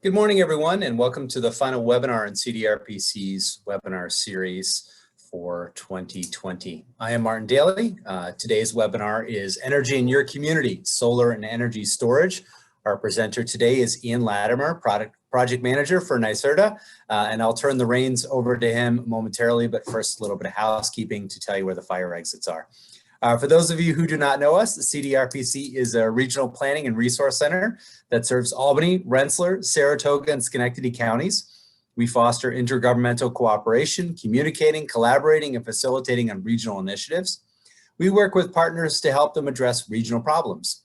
Good morning, everyone, and welcome to the final webinar in CDRPC's webinar series for 2020. I am Martin Daly. Today's webinar is Energy in Your Community, Solar and Energy Storage. Our presenter today is Ian Latimer, Project Manager for NYSERDA, and I'll turn the reins over to him momentarily, but first a little bit of housekeeping to tell you where the fire exits are. For those of you who do not know us, the CDRPC is a regional planning and resource center that serves Albany, Rensselaer, Saratoga, and Schenectady counties. We foster intergovernmental cooperation, communicating, collaborating, and facilitating on regional initiatives. We work with partners to help them address regional problems.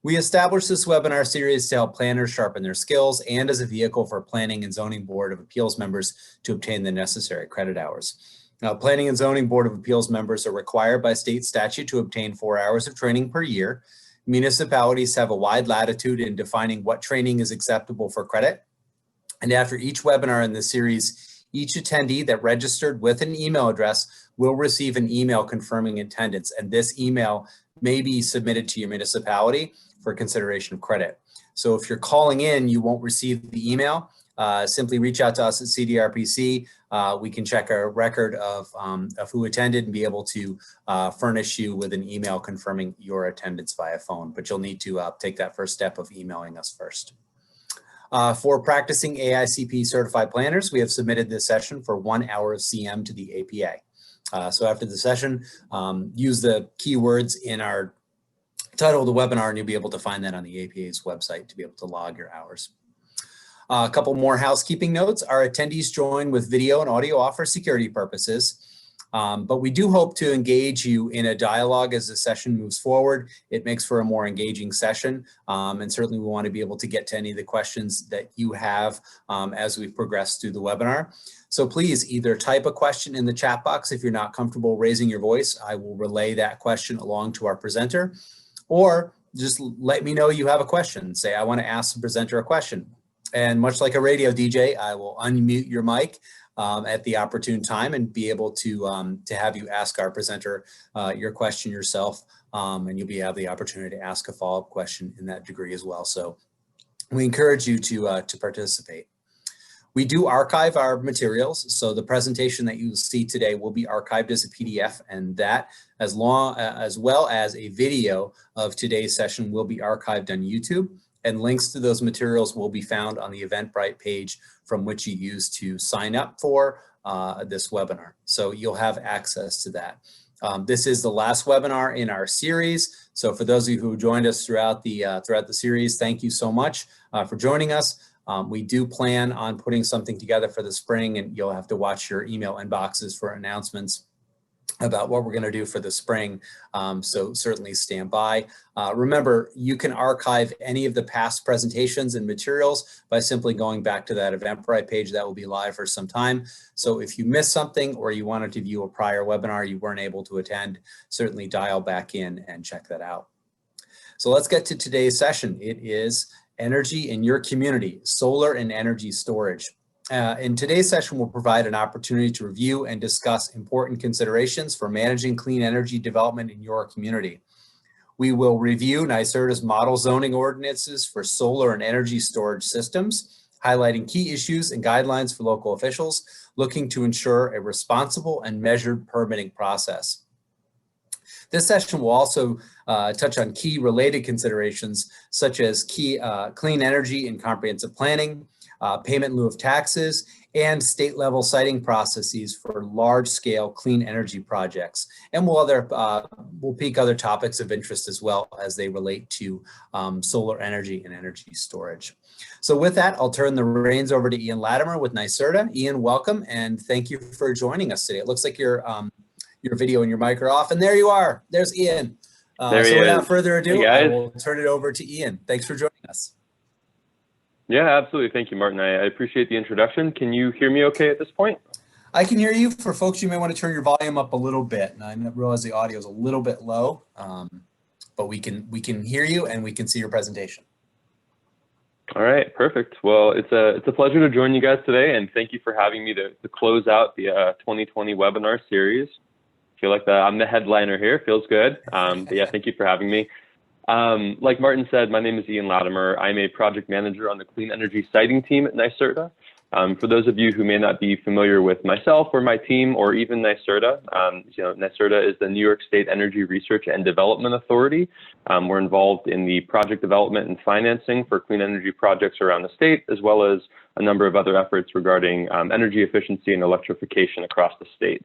We established this webinar series to help planners sharpen their skills and as a vehicle for Planning and Zoning Board of Appeals members to obtain the necessary credit hours. Now, Planning and Zoning Board of Appeals members are required by state statute to obtain 4 hours of training per year. Municipalities have a wide latitude in defining what training is acceptable for credit. And after each webinar in this series, each attendee that registered with an email address will receive an email confirming attendance. And this email may be submitted to your municipality for consideration of credit. So if you're calling in, you won't receive the email. Simply reach out to us at CDRPC. We can check our record of who attended and be able to furnish you with an email confirming your attendance via phone, but you'll need to take that first step of emailing us first. For practicing AICP certified planners, we have submitted this session for 1 hour of CM to the APA. So after the session, use the keywords in our title of the webinar and you'll be able to find that on the APA's website to be able to log your hours. A couple more housekeeping notes. Our attendees join with video and audio off for security purposes, but we do hope to engage you in a dialogue as the session moves forward. It makes for a more engaging session, and certainly we want to be able to get to any of the questions that you have as we progress through the webinar. So please either type a question in the chat box if you're not comfortable raising your voice. I will relay that question along to our presenter, or just let me know you have a question. Say, I want to ask the presenter a question. And much like a radio DJ, I will unmute your mic at the opportune time and be able to have you ask our presenter your question yourself, and you'll have the opportunity to ask a follow-up question in that degree as well. So we encourage you to participate. We do archive our materials, so the presentation that you see today will be archived as a PDF, and that as well as a video of today's session will be archived on YouTube. And links to those materials will be found on the Eventbrite page from which you use to sign up for this webinar. So you'll have access to that. This is the last webinar in our series. So for those of you who joined us throughout the series, thank you so much for joining us. We do plan on putting something together for the spring, and you'll have to watch your email inboxes for announcements about what we're going to do for the spring, so certainly stand by. Remember, you can archive any of the past presentations and materials by simply going back to that Eventbrite page. That will be live for some time. So if you missed something or you wanted to view a prior webinar you weren't able to attend, certainly dial back in and check that out. So let's get to today's session. It is Energy in Your Community, Solar and Energy Storage. In today's session, we'll provide an opportunity to review and discuss important considerations for managing clean energy development in your community. We will review NYSERDA's model zoning ordinances for solar and energy storage systems, highlighting key issues and guidelines for local officials looking to ensure a responsible and measured permitting process. This session will also touch on key related considerations such as clean energy and comprehensive planning, payment in lieu of taxes, and state-level siting processes for large-scale clean energy projects. And we'll peek other topics of interest as well as they relate to solar energy and energy storage. So with that, I'll turn the reins over to Ian Latimer with NYSERDA. Ian, welcome, and thank you for joining us today. It looks like your video and your mic are off, and there you are. There's Ian. So without further ado, I will turn it over to Ian. Thanks for joining us. Yeah, absolutely. Thank you, Martin. I appreciate the introduction. Can you hear me okay at this point? I can hear you. For folks, you may want to turn your volume up a little bit. And I realize the audio is a little bit low, but we can hear you and we can see your presentation. All right, perfect. Well, it's a pleasure to join you guys today, and thank you for having me to close out the 2020 webinar series. I feel like I'm the headliner here. Feels good. But yeah, thank you for having me. Like Martin said, my name is Ian Latimer. I'm a project manager on the clean energy siting team at NYSERDA. For those of you who may not be familiar with myself or my team or even NYSERDA, NYSERDA is the New York State Energy Research and Development Authority. We're involved in the project development and financing for clean energy projects around the state, as well as a number of other efforts regarding energy efficiency and electrification across the state.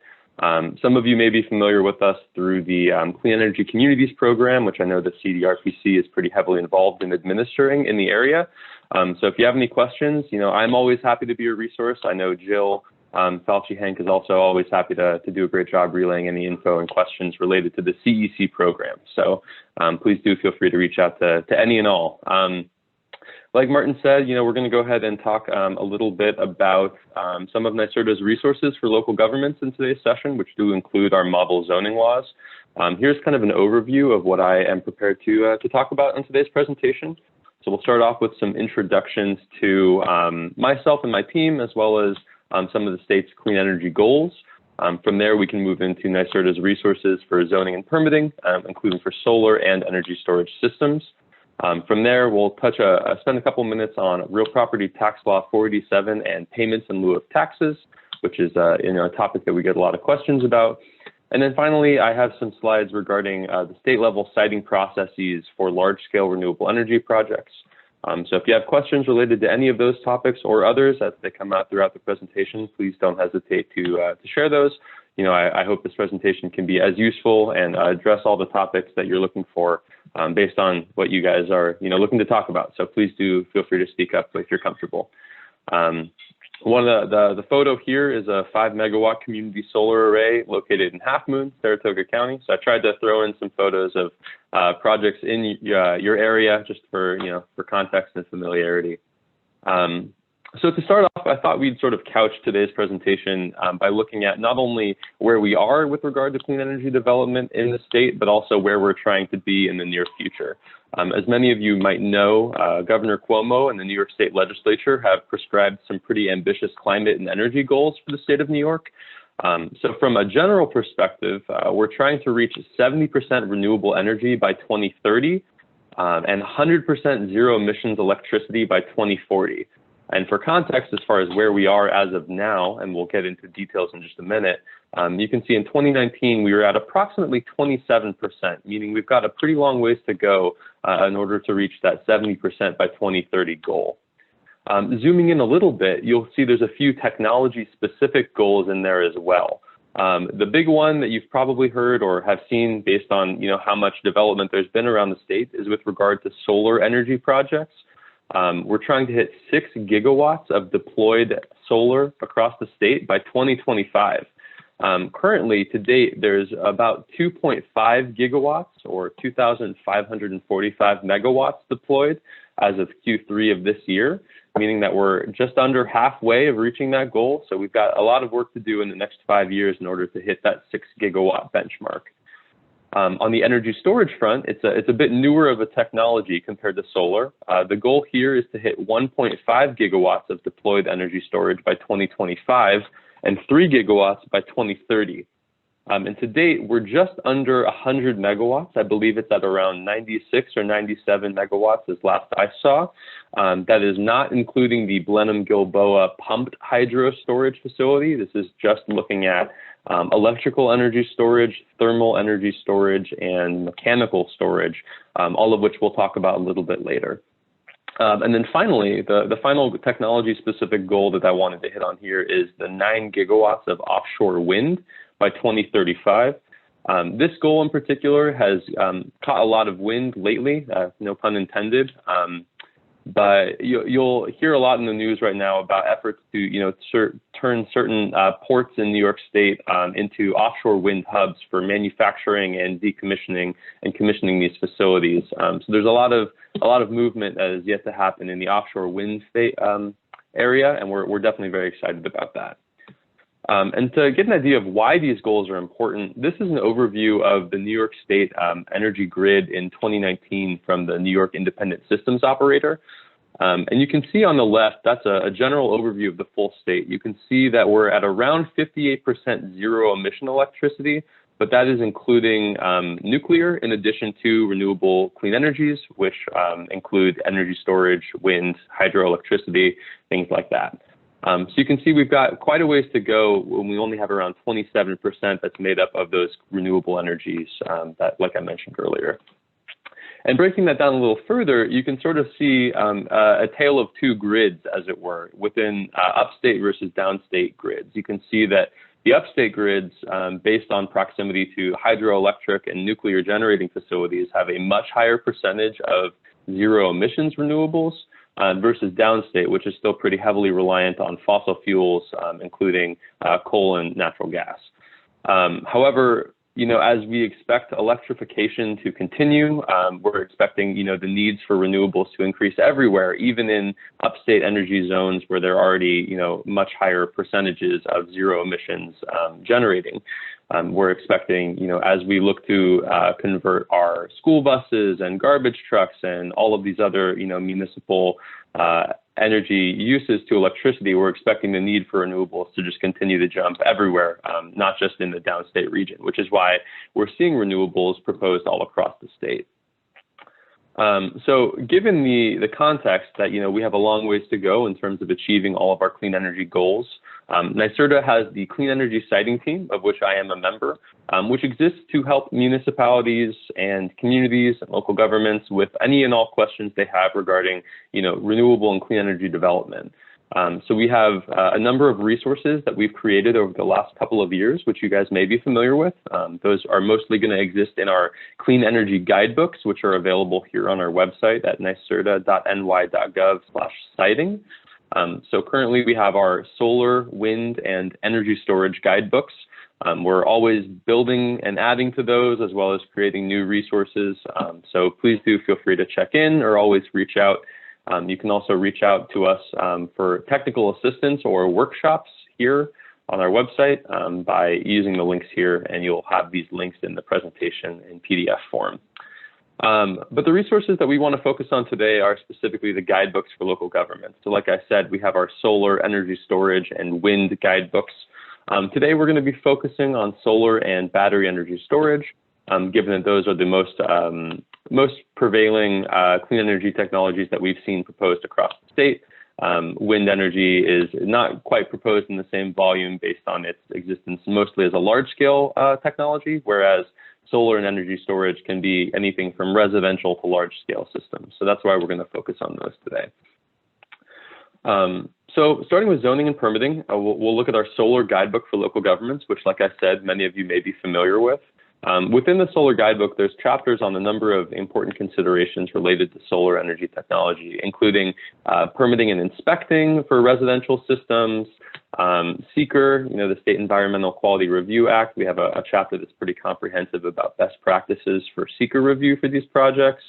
Some of you may be familiar with us through the Clean Energy Communities program, which I know the CDRPC is pretty heavily involved in administering in the area. So if you have any questions, I'm always happy to be a resource. I know Jill Falchi-Henk is also always happy to do a great job relaying any info and questions related to the CEC program. So please do feel free to reach out to any and all. Like Martin said, we're going to go ahead and talk a little bit about some of NYSERDA's resources for local governments in today's session, which do include our model zoning laws. Here's kind of an overview of what I am prepared to talk about in today's presentation. So we'll start off with some introductions to myself and my team, as well as some of the state's clean energy goals. From there, we can move into NYSERDA's resources for zoning and permitting, including for solar and energy storage systems. From there, we'll spend a couple minutes on real property tax law 487 and payments in lieu of taxes, which is a topic that we get a lot of questions about. And then finally, I have some slides regarding the state level siting processes for large scale renewable energy projects. So if you have questions related to any of those topics or others as they come out throughout the presentation, please don't hesitate to share those. I hope this presentation can be as useful and address all the topics that you're looking for based on what you guys are looking to talk about. So please do feel free to speak up if you're comfortable. One of the photo here is a 5 megawatt community solar array located in Half Moon, Saratoga County. So I tried to throw in some photos of projects in your area just for context and familiarity. So to start off, I thought we'd sort of couch today's presentation by looking at not only where we are with regard to clean energy development in the state, but also where we're trying to be in the near future. As many of you might know, Governor Cuomo and the New York State Legislature have prescribed some pretty ambitious climate and energy goals for the state of New York. So from a general perspective, we're trying to reach 70% renewable energy by 2030 and 100% zero emissions electricity by 2040. And for context, as far as where we are as of now, and we'll get into details in just a minute, you can see in 2019, we were at approximately 27%, meaning we've got a pretty long ways to go in order to reach that 70% by 2030 goal. Zooming in a little bit, you'll see there's a few technology-specific goals in there as well. The big one that you've probably heard or have seen based on how much development there's been around the state is with regard to solar energy projects. We're trying to hit 6 gigawatts of deployed solar across the state by 2025. Currently, to date, there's about 2.5 gigawatts or 2,545 megawatts deployed as of Q3 of this year, meaning that we're just under halfway of reaching that goal. So we've got a lot of work to do in the next 5 years in order to hit that 6 gigawatt benchmark. On the energy storage front, it's a bit newer of a technology compared to solar. The goal here is to hit 1.5 gigawatts of deployed energy storage by 2025 and 3 gigawatts by 2030. And to date, we're just under 100 megawatts. I believe it's at around 96 or 97 megawatts as last I saw. That is not including the Blenheim-Gilboa pumped hydro storage facility. This is just looking at electrical energy storage, thermal energy storage, and mechanical storage, all of which we'll talk about a little bit later. And then finally, the final technology-specific goal that I wanted to hit on here is the 9 gigawatts of offshore wind by 2035. This goal in particular has caught a lot of wind lately, no pun intended. But you'll hear a lot in the news right now about efforts to, turn certain ports in New York State into offshore wind hubs for manufacturing and decommissioning and commissioning these facilities. So there's a lot of movement that is yet to happen in the offshore wind state area, and we're definitely very excited about that. And to get an idea of why these goals are important, this is an overview of the New York State energy grid in 2019 from the New York Independent Systems Operator. And you can see on the left, that's a general overview of the full state. You can see that we're at around 58% zero emission electricity but that is including nuclear in addition to renewable clean energies, which include energy storage, wind, hydroelectricity, things like that. So you can see we've got quite a ways to go when we only have around 27% that's made up of those renewable energies that, like I mentioned earlier. And breaking that down a little further, you can sort of see a tale of two grids, as it were, within upstate versus downstate grids. You can see that the upstate grids, based on proximity to hydroelectric and nuclear generating facilities, have a much higher percentage of zero emissions renewables versus downstate, which is still pretty heavily reliant on fossil fuels, including coal and natural gas. However, as we expect electrification to continue, we're expecting, the needs for renewables to increase everywhere, even in upstate energy zones where there are already, much higher percentages of zero emissions generating. We're expecting, as we look to convert our school buses and garbage trucks and all of these other, municipal energy uses to electricity, we're expecting the need for renewables to just continue to jump everywhere, not just in the downstate region, which is why we're seeing renewables proposed all across the state. So given the context that, we have a long ways to go in terms of achieving all of our clean energy goals, NYSERDA has the Clean Energy Siting Team, of which I am a member, which exists to help municipalities and communities and local governments with any and all questions they have regarding, renewable and clean energy development. So we have a number of resources that we've created over the last couple of years, which you guys may be familiar with. Those are mostly going to exist in our clean energy guidebooks, which are available here on our website at nyserda.ny.gov/siting. So currently we have our solar, wind, and energy storage guidebooks. We're always building and adding to those, as well as creating new resources. So please do feel free to check in or always reach out. You can also reach out to us for technical assistance or workshops here on our website by using the links here, and you'll have these links in the presentation in PDF form. But the resources that we want to focus on today are specifically the guidebooks for local governments. So like I said, we have our solar, energy storage, and wind guidebooks. Today we're going to be focusing on solar and battery energy storage, given that those are the most prevailing clean energy technologies that we've seen proposed across the state. Wind energy is not quite proposed in the same volume based on its existence mostly as a large-scale technology, whereas solar and energy storage can be anything from residential to large-scale systems. So that's why we're going to focus on those today. So starting with zoning and permitting, we'll look at our solar guidebook for local governments, which, like I said, many of you may be familiar with. Within the solar guidebook, there's chapters on a number of important considerations related to solar energy technology, including permitting and inspecting for residential systems, SEQR, the State Environmental Quality Review Act. We have a chapter that's pretty comprehensive about best practices for SEQR review for these projects,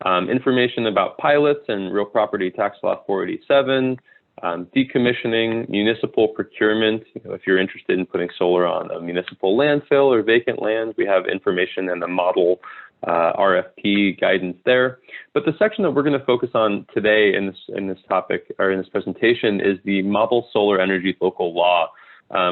information about pilots and real property tax law 487, decommissioning, municipal procurement. If you're interested in putting solar on a municipal landfill or vacant land, we have information and a model RFP guidance there. But the section that we're going to focus on today in this topic, or in this presentation, is the Model Solar Energy Local Law,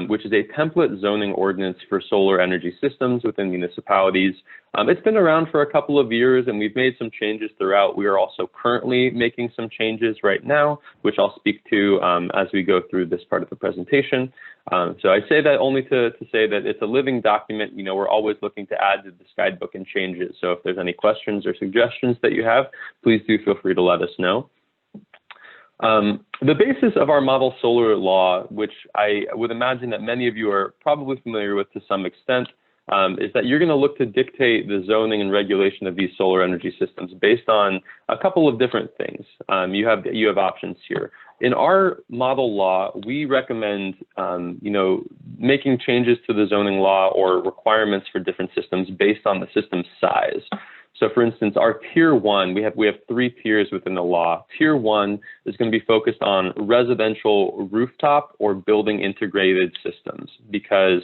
which is a template zoning ordinance for solar energy systems within municipalities. It's been around for a couple of years, and we've made some changes throughout. We are also currently making some changes right now, which I'll speak to as we go through this part of the presentation. So I say that only to say that it's a living document. We're always looking to add to this guidebook and changes. So if there's any questions or suggestions that you have, please do feel free to let us know. The basis of our model solar law, which I would imagine that many of you are probably familiar with to some extent, is that you're going to look to dictate the zoning and regulation of these solar energy systems based on a couple of different things. You have options here. In our model law, we recommend, making changes to the zoning law or requirements for different systems based on the system's size. So for instance, our tier 1, we have 3 tiers within the law. Tier 1 is going to be focused on residential rooftop or building integrated systems, because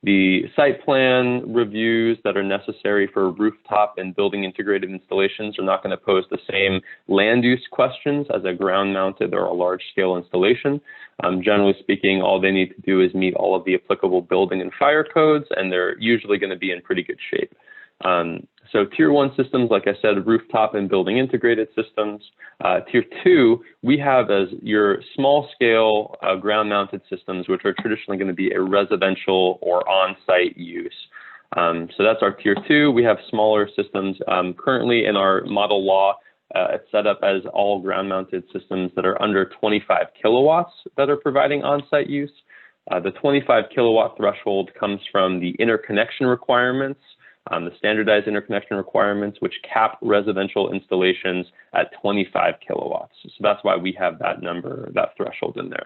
The site plan reviews that are necessary for rooftop and building integrated installations are not going to pose the same land use questions as a ground mounted or a large scale installation. Generally speaking, all they need to do is meet all of the applicable building and fire codes, and they're usually going to be in pretty good shape. So tier 1 systems, like I said, rooftop and building integrated systems. Tier 2, we have as your small scale ground mounted systems, which are traditionally going to be a residential or on-site use. So that's our tier 2. We have smaller systems. Currently in our model law, it's set up as all ground mounted systems that are under 25 kilowatts that are providing on-site use. The 25 kilowatt threshold comes from the interconnection requirements, the standardized interconnection requirements, which cap residential installations at 25 kilowatts. So that's why we have that number, that threshold in there.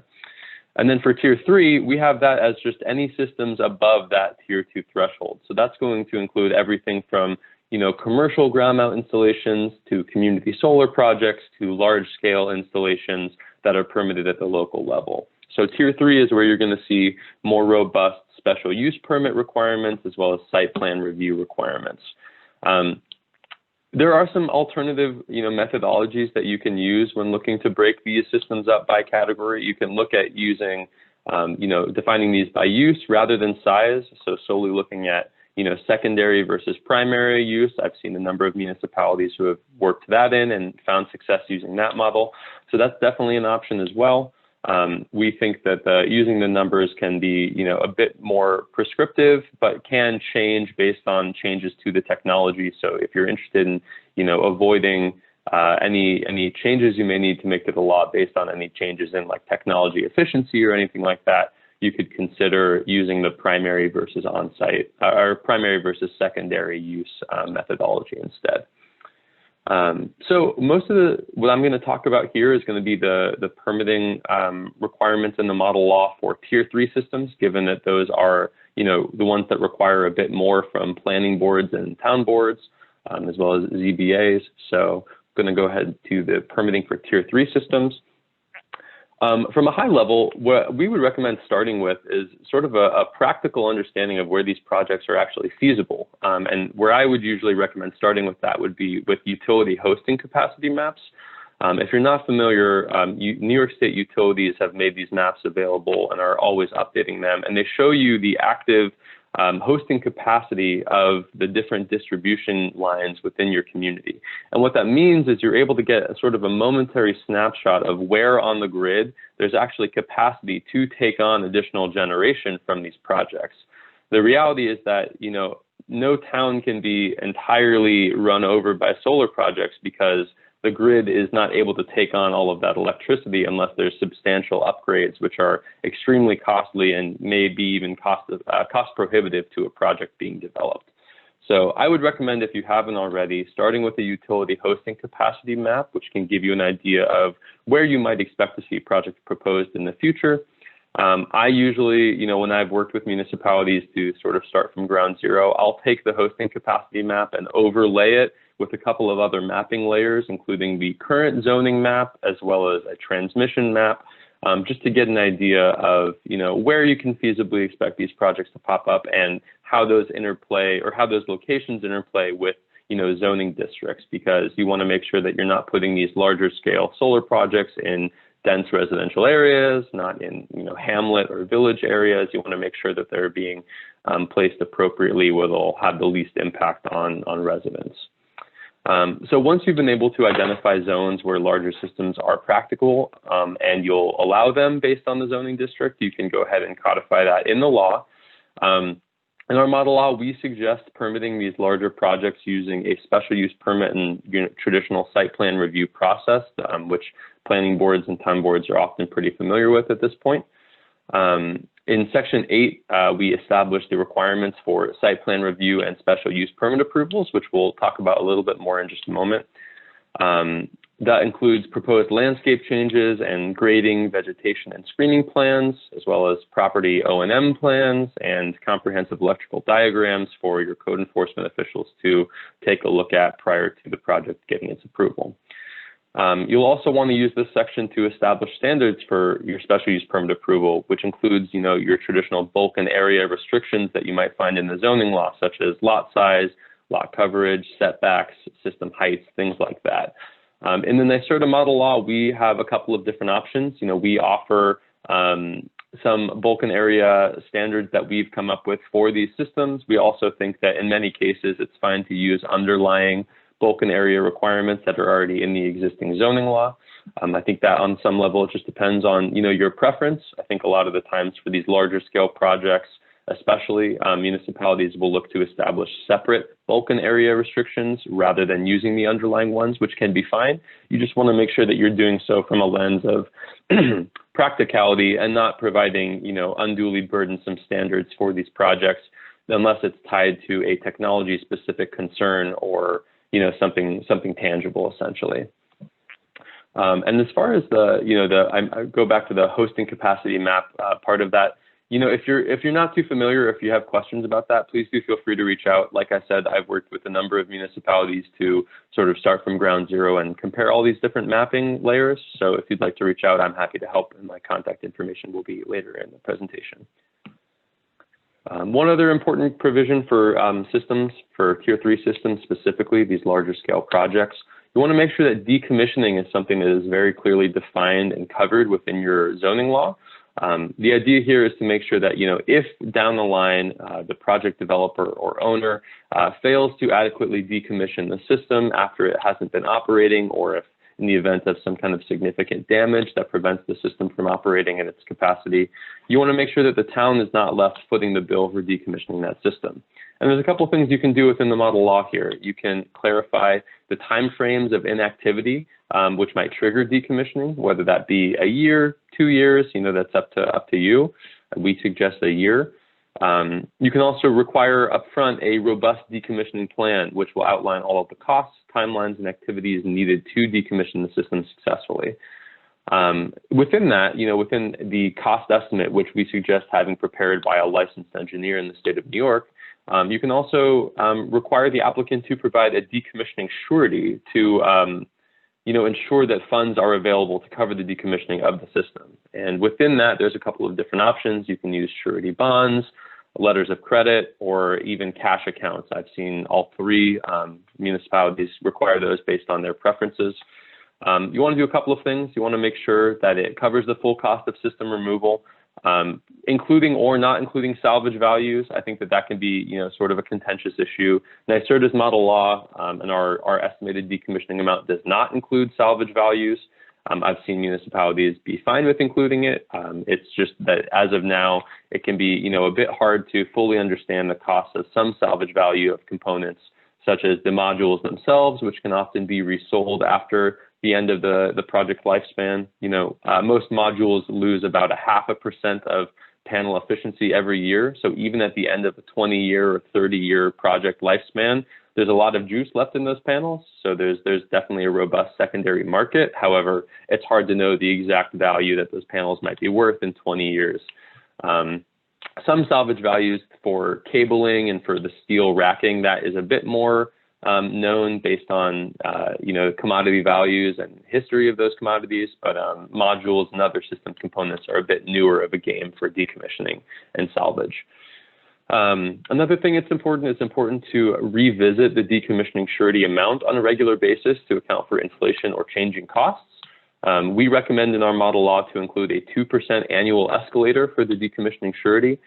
And then for tier 3, we have that as just any systems above that tier 2 threshold. So that's going to include everything from, commercial ground mount installations to community solar projects to large scale installations that are permitted at the local level. So tier 3 is where you're going to see more robust special use permit requirements as well as site plan review requirements. There are some alternative, methodologies that you can use when looking to break these systems up by category. You can look at using, defining these by use rather than size. So solely looking at, secondary versus primary use. I've seen a number of municipalities who have worked that in and found success using that model. So that's definitely an option as well. We think that using the numbers can be, a bit more prescriptive, but can change based on changes to the technology. So if you're interested in, avoiding any changes you may need to make to the law based on any changes in like technology efficiency or anything like that, you could consider using the primary versus on-site or primary versus secondary use methodology instead. So most of what I'm going to talk about here is going to be the permitting requirements in the model law for tier 3 systems, given that those are, the ones that require a bit more from planning boards and town boards, as well as ZBAs. So I'm going to go ahead to the permitting for tier 3 systems. From a high level, what we would recommend starting with is sort of a practical understanding of where these projects are actually feasible. And where I would usually recommend starting with that would be with utility hosting capacity maps. If you're not familiar, New York State utilities have made these maps available and are always updating them. And they show you the active hosting capacity of the different distribution lines within your community. And what that means is you're able to get a sort of a momentary snapshot of where on the grid there's actually capacity to take on additional generation from these projects. The reality is that, no town can be entirely run over by solar projects because the grid is not able to take on all of that electricity unless there's substantial upgrades, which are extremely costly and may be even cost prohibitive to a project being developed. So I would recommend, if you haven't already, starting with a utility hosting capacity map, which can give you an idea of where you might expect to see projects proposed in the future. I usually, when I've worked with municipalities to sort of start from ground zero, I'll take the hosting capacity map and overlay it with a couple of other mapping layers, including the current zoning map, as well as a transmission map, just to get an idea of, where you can feasibly expect these projects to pop up and how those interplay or how those locations interplay with, zoning districts, because you want to make sure that you're not putting these larger scale solar projects in dense residential areas, not in, hamlet or village areas. You want to make sure that they're being placed appropriately where they'll have the least impact on residents. So once you've been able to identify zones where larger systems are practical and you'll allow them based on the zoning district, you can go ahead and codify that in the law. In our model law, we suggest permitting these larger projects using a special use permit and traditional site plan review process, which planning boards and town boards are often pretty familiar with at this point. In Section 8, we established the requirements for site plan review and special use permit approvals, which we'll talk about a little bit more in just a moment. That includes proposed landscape changes and grading, vegetation and screening plans, as well as property O&M plans and comprehensive electrical diagrams for your code enforcement officials to take a look at prior to the project getting its approval. You'll also want to use this section to establish standards for your special use permit approval, which includes, your traditional bulk and area restrictions that you might find in the zoning law, such as lot size, lot coverage, setbacks, system heights, things like that. In the NYSERDA model law, we have a couple of different options. We offer some bulk and area standards that we've come up with for these systems. We also think that in many cases, it's fine to use underlying bulk and area requirements that are already in the existing zoning law. I think that on some level, it just depends on, your preference. I think a lot of the times for these larger scale projects, especially municipalities will look to establish separate bulk and area restrictions rather than using the underlying ones, which can be fine. You just want to make sure that you're doing so from a lens of practicality and not providing, unduly burdensome standards for these projects unless it's tied to a technology specific concern or, something tangible essentially. And as far as I go back to the hosting capacity map part of that. If you're not too familiar, if you have questions about that, please do feel free to reach out. Like I said, I've worked with a number of municipalities to sort of start from ground zero and compare all these different mapping layers. So if you'd like to reach out, I'm happy to help, and my contact information will be later in the presentation. One other important provision for systems, for Tier 3 systems specifically, these larger scale projects, you want to make sure that decommissioning is something that is very clearly defined and covered within your zoning law. The idea here is to make sure that, if down the line the project developer or owner fails to adequately decommission the system after it hasn't been operating, or if in the event of some kind of significant damage that prevents the system from operating at its capacity, you want to make sure that the town is not left footing the bill for decommissioning that system. And there's a couple of things you can do within the model law here. You can clarify the timeframes of inactivity, which might trigger decommissioning, whether that be a year, 2 years, that's up to you. We suggest a year. You can also require upfront a robust decommissioning plan, which will outline all of the costs, timelines, and activities needed to decommission the system successfully. Within that, within the cost estimate, which we suggest having prepared by a licensed engineer in the state of New York, you can also require the applicant to provide a decommissioning surety to ensure that funds are available to cover the decommissioning of the system. And within that, there's a couple of different options. You can use surety bonds, letters of credit, or even cash accounts. I've seen all three municipalities require those based on their preferences. You want to do a couple of things. You want to make sure that it covers the full cost of system removal, including or not including salvage values. I think that can be, sort of a contentious issue. NYSERDA's model law and our estimated decommissioning amount does not include salvage values. I've seen municipalities be fine with including it. It's just that as of now, it can be, a bit hard to fully understand the cost of some salvage value of components, such as the modules themselves, which can often be resold after the end of the project lifespan. Most modules lose about 0.5% of panel efficiency every year. So even at the end of a 20-year or 30-year project lifespan, there's a lot of juice left in those panels. So there's definitely a robust secondary market. However, it's hard to know the exact value that those panels might be worth in 20 years. Some salvage values for cabling and for the steel racking, that is a bit more known based on, commodity values and history of those commodities, but modules and other system components are a bit newer of a game for decommissioning and salvage. Another thing it's important to revisit the decommissioning surety amount on a regular basis to account for inflation or changing costs. We recommend in our model law to include a 2% annual escalator for the decommissioning surety.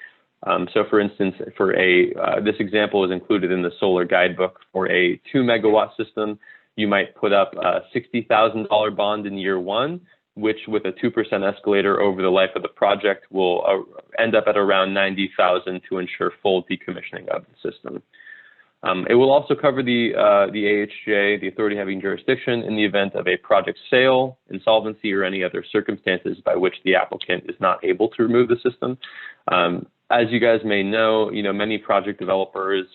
So for instance, this example is included in the solar guidebook. For a 2 megawatt system, you might put up a $60,000 bond in year one, which with a 2% escalator over the life of the project will end up at around $90,000 to ensure full decommissioning of the system. It will also cover the AHJ, the authority having jurisdiction, in the event of a project sale, insolvency, or any other circumstances by which the applicant is not able to remove the system. As you guys may know, many project developers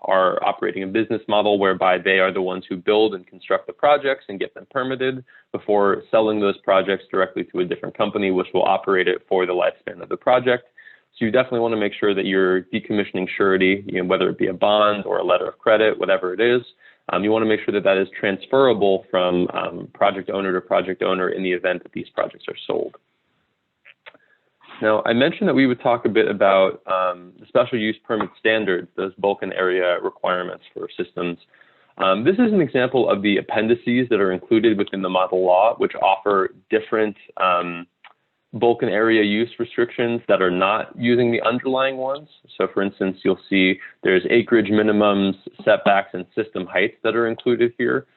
are operating a business model whereby they are the ones who build and construct the projects and get them permitted before selling those projects directly to a different company, which will operate it for the lifespan of the project. So you definitely want to make sure that your decommissioning surety, whether it be a bond or a letter of credit, whatever it is You want to make sure that that is transferable from project owner to project owner in the event that these projects are sold. Now, I mentioned that we would talk a bit about the special use permit standards, those bulk and area requirements for systems. This is an example of the appendices that are included within the model law, which offer different bulk and area use restrictions that are not using the underlying ones. So for instance, you'll see there's acreage minimums, setbacks, and system heights that are included here.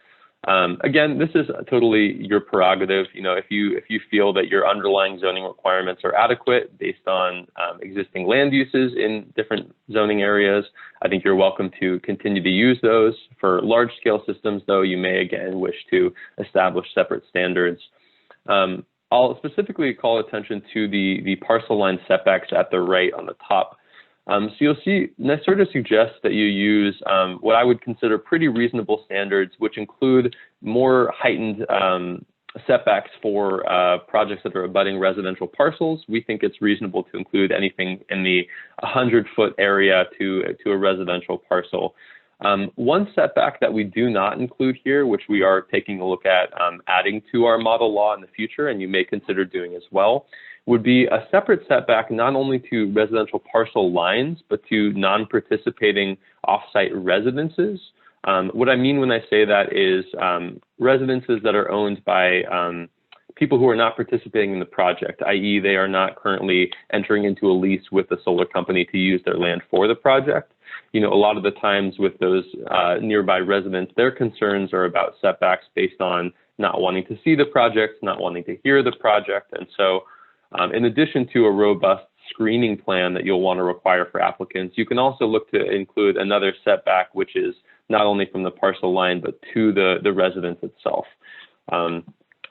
Again, this is totally your prerogative. You know, if you feel that your underlying zoning requirements are adequate based on existing land uses in different zoning areas, I think you're welcome to continue to use those. For large-scale systems, though, you may again wish to establish separate standards. I'll specifically call attention to the parcel line setbacks at the right on the top. So you'll see NYSERDA suggests that you use what I would consider pretty reasonable standards, which include more heightened setbacks for projects that are abutting residential parcels. We think it's reasonable to include anything in the 100-foot area to a residential parcel. One setback that we do not include here, which we are taking a look at adding to our model law in the future, and you may consider doing as well, would be a separate setback not only to residential parcel lines, but to non-participating off-site residences. What I mean when I say that is residences that are owned by people who are not participating in the project, i.e. they are not currently entering into a lease with the solar company to use their land for the project. You know, a lot of the times with those nearby residents, their concerns are about setbacks based on not wanting to see the project, not wanting to hear the project. And so in addition to a robust screening plan that you'll want to require for applicants, you can also look to include another setback, which is not only from the parcel line, but to the residence itself.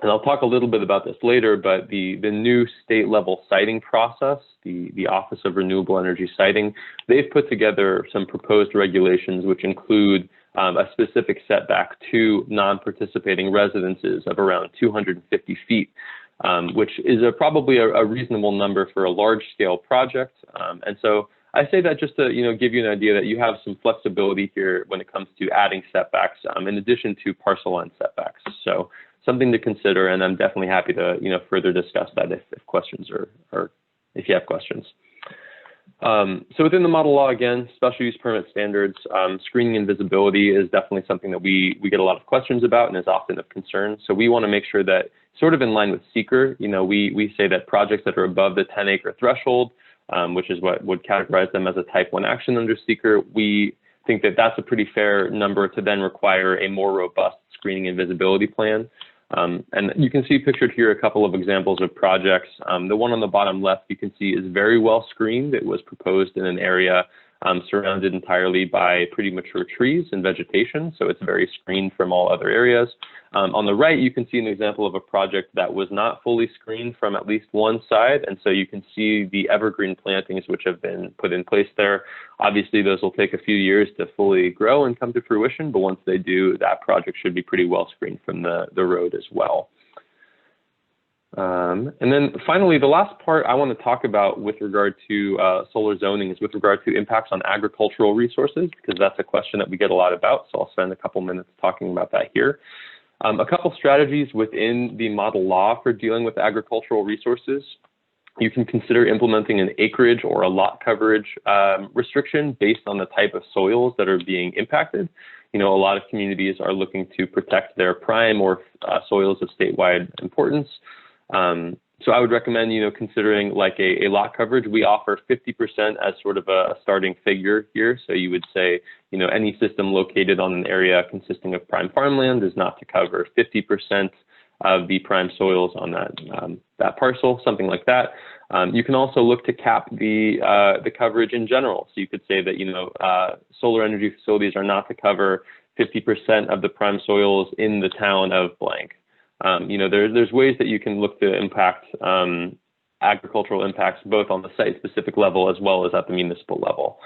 And I'll talk a little bit about this later, but the new state level siting process, the Office of Renewable Energy Siting, they've put together some proposed regulations which include a specific setback to non-participating residences of around 250 feet, which is probably a reasonable number for a large scale project. And so I say that just to give you an idea that you have some flexibility here when it comes to adding setbacks in addition to parcel line setbacks. So something to consider, and I'm definitely happy to further discuss that if questions or if you have questions. So within the model law, again, special use permit standards, screening and visibility is definitely something that we get a lot of questions about and is often of concern. So we want to make sure that, sort of in line with seeker, we say that projects that are above the 10-acre threshold, which is what would categorize them as a type 1 action under seeker, we think that that's a pretty fair number to then require a more robust screening and visibility plan. And you can see pictured here a couple of examples of projects. The one on the bottom left you can see is very well screened. It was proposed in an area surrounded entirely by pretty mature trees and vegetation, so it's very screened from all other areas. On the right, you can see an example of a project that was not fully screened from at least one side, and so you can see the evergreen plantings which have been put in place there. Obviously, those will take a few years to fully grow and come to fruition, but once they do, that project should be pretty well screened from the road as well. And then finally, the last part I want to talk about with regard to solar zoning is with regard to impacts on agricultural resources, because that's a question that we get a lot about. So I'll spend a couple minutes talking about that here. A couple strategies within the model law for dealing with agricultural resources. You can consider implementing an acreage or a lot coverage restriction based on the type of soils that are being impacted. A lot of communities are looking to protect their prime or soils of statewide importance. So I would recommend, considering like a lot coverage. We offer 50% as sort of a starting figure here. So you would say, any system located on an area consisting of prime farmland is not to cover 50% of the prime soils on that parcel, something like that. You can also look to cap the coverage in general. So you could say that, solar energy facilities are not to cover 50% of the prime soils in the town of blank. There's ways that you can look to impact agricultural impacts both on the site-specific level as well as at the municipal level.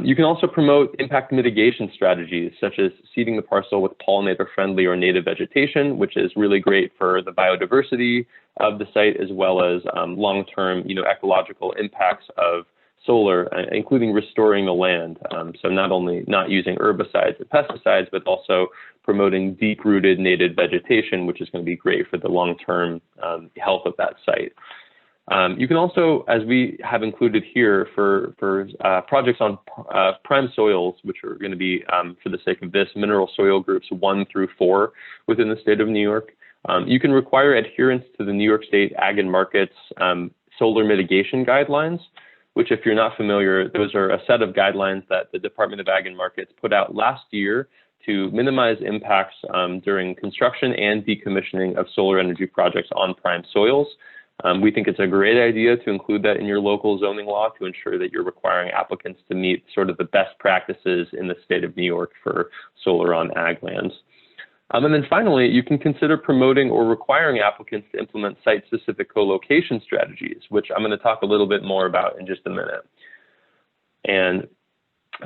You can also promote impact mitigation strategies, such as seeding the parcel with pollinator-friendly or native vegetation, which is really great for the biodiversity of the site, as well as long-term ecological impacts of solar, including restoring the land. So not only not using herbicides and pesticides, but also promoting deep-rooted native vegetation, which is going to be great for the long-term health of that site. You can also, as we have included here, for projects on prime soils, which are going to be, for the sake of this, mineral soil groups 1 through 4 within the state of New York, you can require adherence to the New York State Ag and Markets solar mitigation guidelines, which, if you're not familiar, those are a set of guidelines that the Department of Ag and Markets put out last year to minimize impacts during construction and decommissioning of solar energy projects on prime soils. We think it's a great idea to include that in your local zoning law to ensure that you're requiring applicants to meet sort of the best practices in the state of New York for solar on ag lands. And then finally, you can consider promoting or requiring applicants to implement site-specific co-location strategies, which I'm going to talk a little bit more about in just a minute. And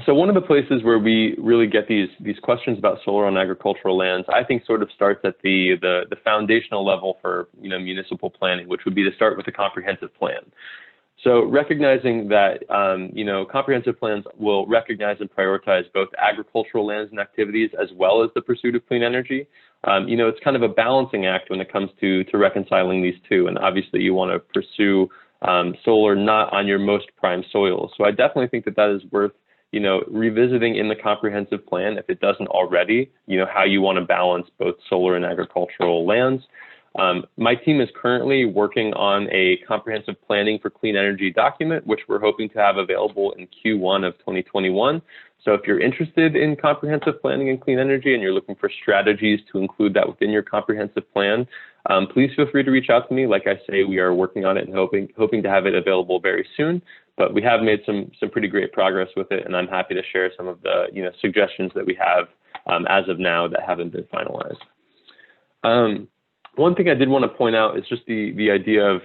so one of the places where we really get these questions about solar on agricultural lands, I think, sort of starts at the foundational level for municipal planning, which would be to start with a comprehensive plan. So recognizing that comprehensive plans will recognize and prioritize both agricultural lands and activities as well as the pursuit of clean energy. It's kind of a balancing act when it comes to reconciling these two, and obviously you want to pursue solar not on your most prime soils. So I definitely think that is worth revisiting in the comprehensive plan, if it doesn't already, how you want to balance both solar and agricultural lands. My team is currently working on a comprehensive planning for clean energy document, which we're hoping to have available in Q1 of 2021. So if you're interested in comprehensive planning and clean energy and you're looking for strategies to include that within your comprehensive plan, please feel free to reach out to me. Like I say, we are working on it and hoping to have it available very soon. But we have made some pretty great progress with it, and I'm happy to share some of the suggestions that we have as of now that haven't been finalized. One thing I did want to point out is just the idea of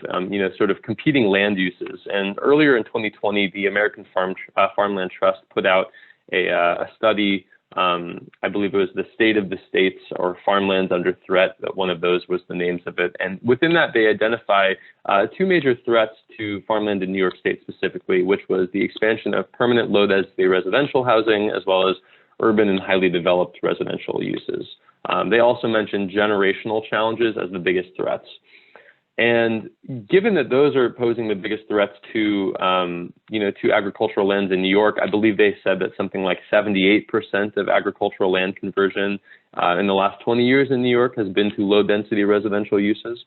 sort of competing land uses. And earlier in 2020, the American Farmland Trust put out a study. I believe it was the State of the States or Farmlands Under Threat, that one of those was the names of it. And within that, they identify two major threats to farmland in New York State specifically, which was the expansion of permanent low density residential housing, as well as urban and highly developed residential uses. They also mentioned generational challenges as the biggest threats. And given that those are posing the biggest threats to, to agricultural lands in New York, I believe they said that something like 78% of agricultural land conversion in the last 20 years in New York has been to low density residential uses.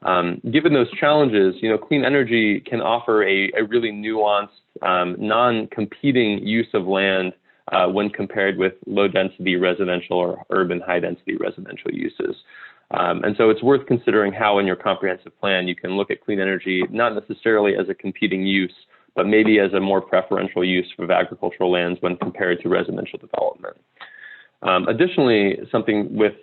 Given those challenges, clean energy can offer a really nuanced, non-competing use of land when compared with low density residential or urban high density residential uses. And so it's worth considering how in your comprehensive plan you can look at clean energy, not necessarily as a competing use, but maybe as a more preferential use of agricultural lands when compared to residential development. Additionally, something with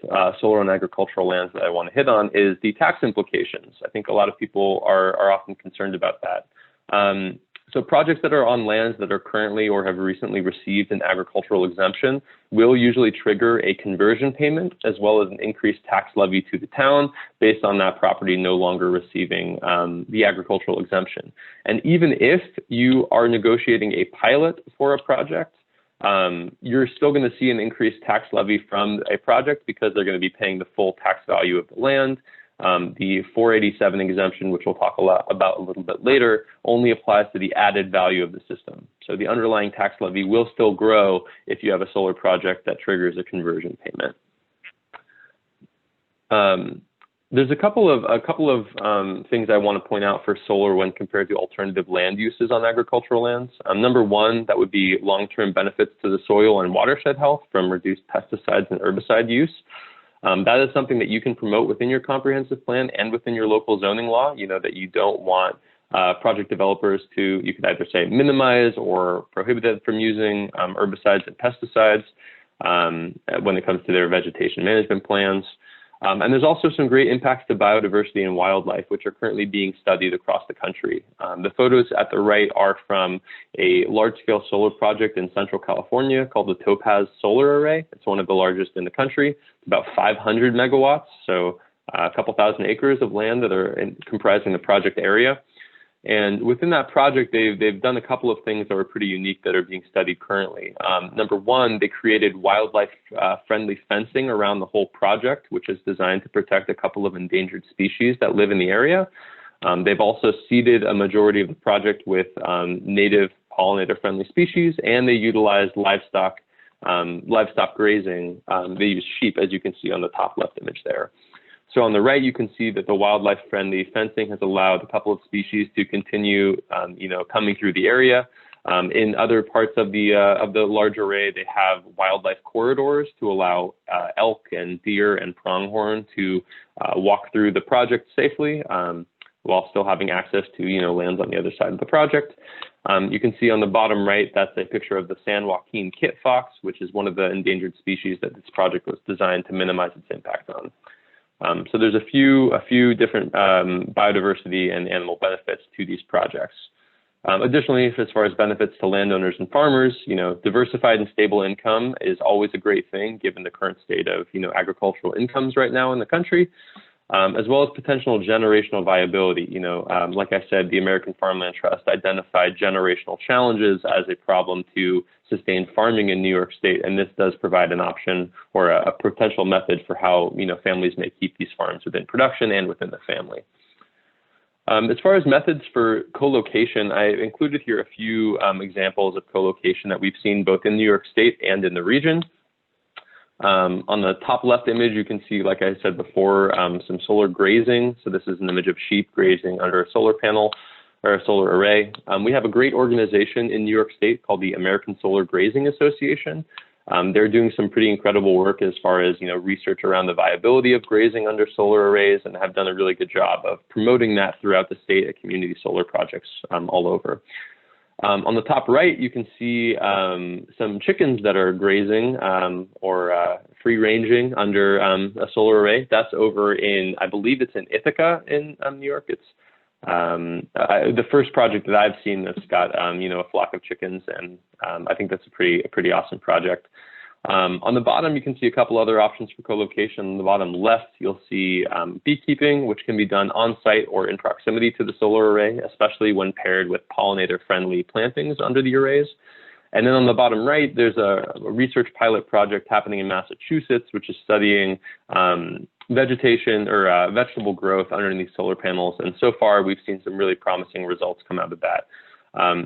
solar and agricultural lands that I want to hit on is the tax implications. I think a lot of people are often concerned about that. So projects that are on lands that are currently or have recently received an agricultural exemption will usually trigger a conversion payment as well as an increased tax levy to the town based on that property no longer receiving the agricultural exemption. And even if you are negotiating a pilot for a project, you're still going to see an increased tax levy from a project because they're going to be paying the full tax value of the land. The 487 exemption, which we'll talk about a little bit later, only applies to the added value of the system. So the underlying tax levy will still grow if you have a solar project that triggers a conversion payment. There's a couple of things I want to point out for solar when compared to alternative land uses on agricultural lands. Number one, that would be long-term benefits to the soil and watershed health from reduced pesticides and herbicide use. That is something that you can promote within your comprehensive plan and within your local zoning law, that you don't want project developers to, you could either say minimize or prohibit them from using herbicides and pesticides when it comes to their vegetation management plans. And there's also some great impacts to biodiversity and wildlife, which are currently being studied across the country. The photos at the right are from a large-scale solar project in Central California called the Topaz Solar Array. It's one of the largest in the country. It's about 500 megawatts, so a couple thousand acres of land that are comprising the project area. And within that project, they've done a couple of things that were pretty unique that are being studied currently. Number one, they created wildlife-friendly fencing around the whole project, which is designed to protect a couple of endangered species that live in the area. They've also seeded a majority of the project with native pollinator-friendly species, and they utilized livestock grazing. They use sheep, as you can see on the top left image there. So on the right, you can see that the wildlife-friendly fencing has allowed a couple of species to continue, coming through the area. In other parts of the large array, they have wildlife corridors to allow elk and deer and pronghorn to walk through the project safely, while still having access to lands on the other side of the project. You can see on the bottom right, that's a picture of the San Joaquin kit fox, which is one of the endangered species that this project was designed to minimize its impact on. So there's a few different biodiversity and animal benefits to these projects. Additionally, as far as benefits to landowners and farmers, diversified and stable income is always a great thing given the current state of agricultural incomes right now in the country, as well as potential generational viability. Like I said, the American Farmland Trust identified generational challenges as a problem to sustain farming in New York State, and this does provide an option or a potential method for how families may keep these farms within production and within the family. As far as methods for co-location, I included here a few examples of co-location that we've seen both in New York State and in the region. On the top left image, you can see, like I said before, some solar grazing. So this is an image of sheep grazing under a solar panel or a solar array. We have a great organization in New York State called the American Solar Grazing Association. They're doing some pretty incredible work as far as research around the viability of grazing under solar arrays, and have done a really good job of promoting that throughout the state at community solar projects all over. On the top right, you can see some chickens that are grazing or free ranging under a solar array. That's over in, I believe it's in Ithaca in New York. It's the first project that I've seen that's got a flock of chickens, and I think that's a pretty awesome project. On the bottom, you can see a couple other options for co-location. On the bottom left, you'll see beekeeping, which can be done on site or in proximity to the solar array, especially when paired with pollinator-friendly plantings under the arrays. And then on the bottom right, there's a research pilot project happening in Massachusetts, which is studying vegetation or vegetable growth underneath solar panels. And so far, we've seen some really promising results come out of that.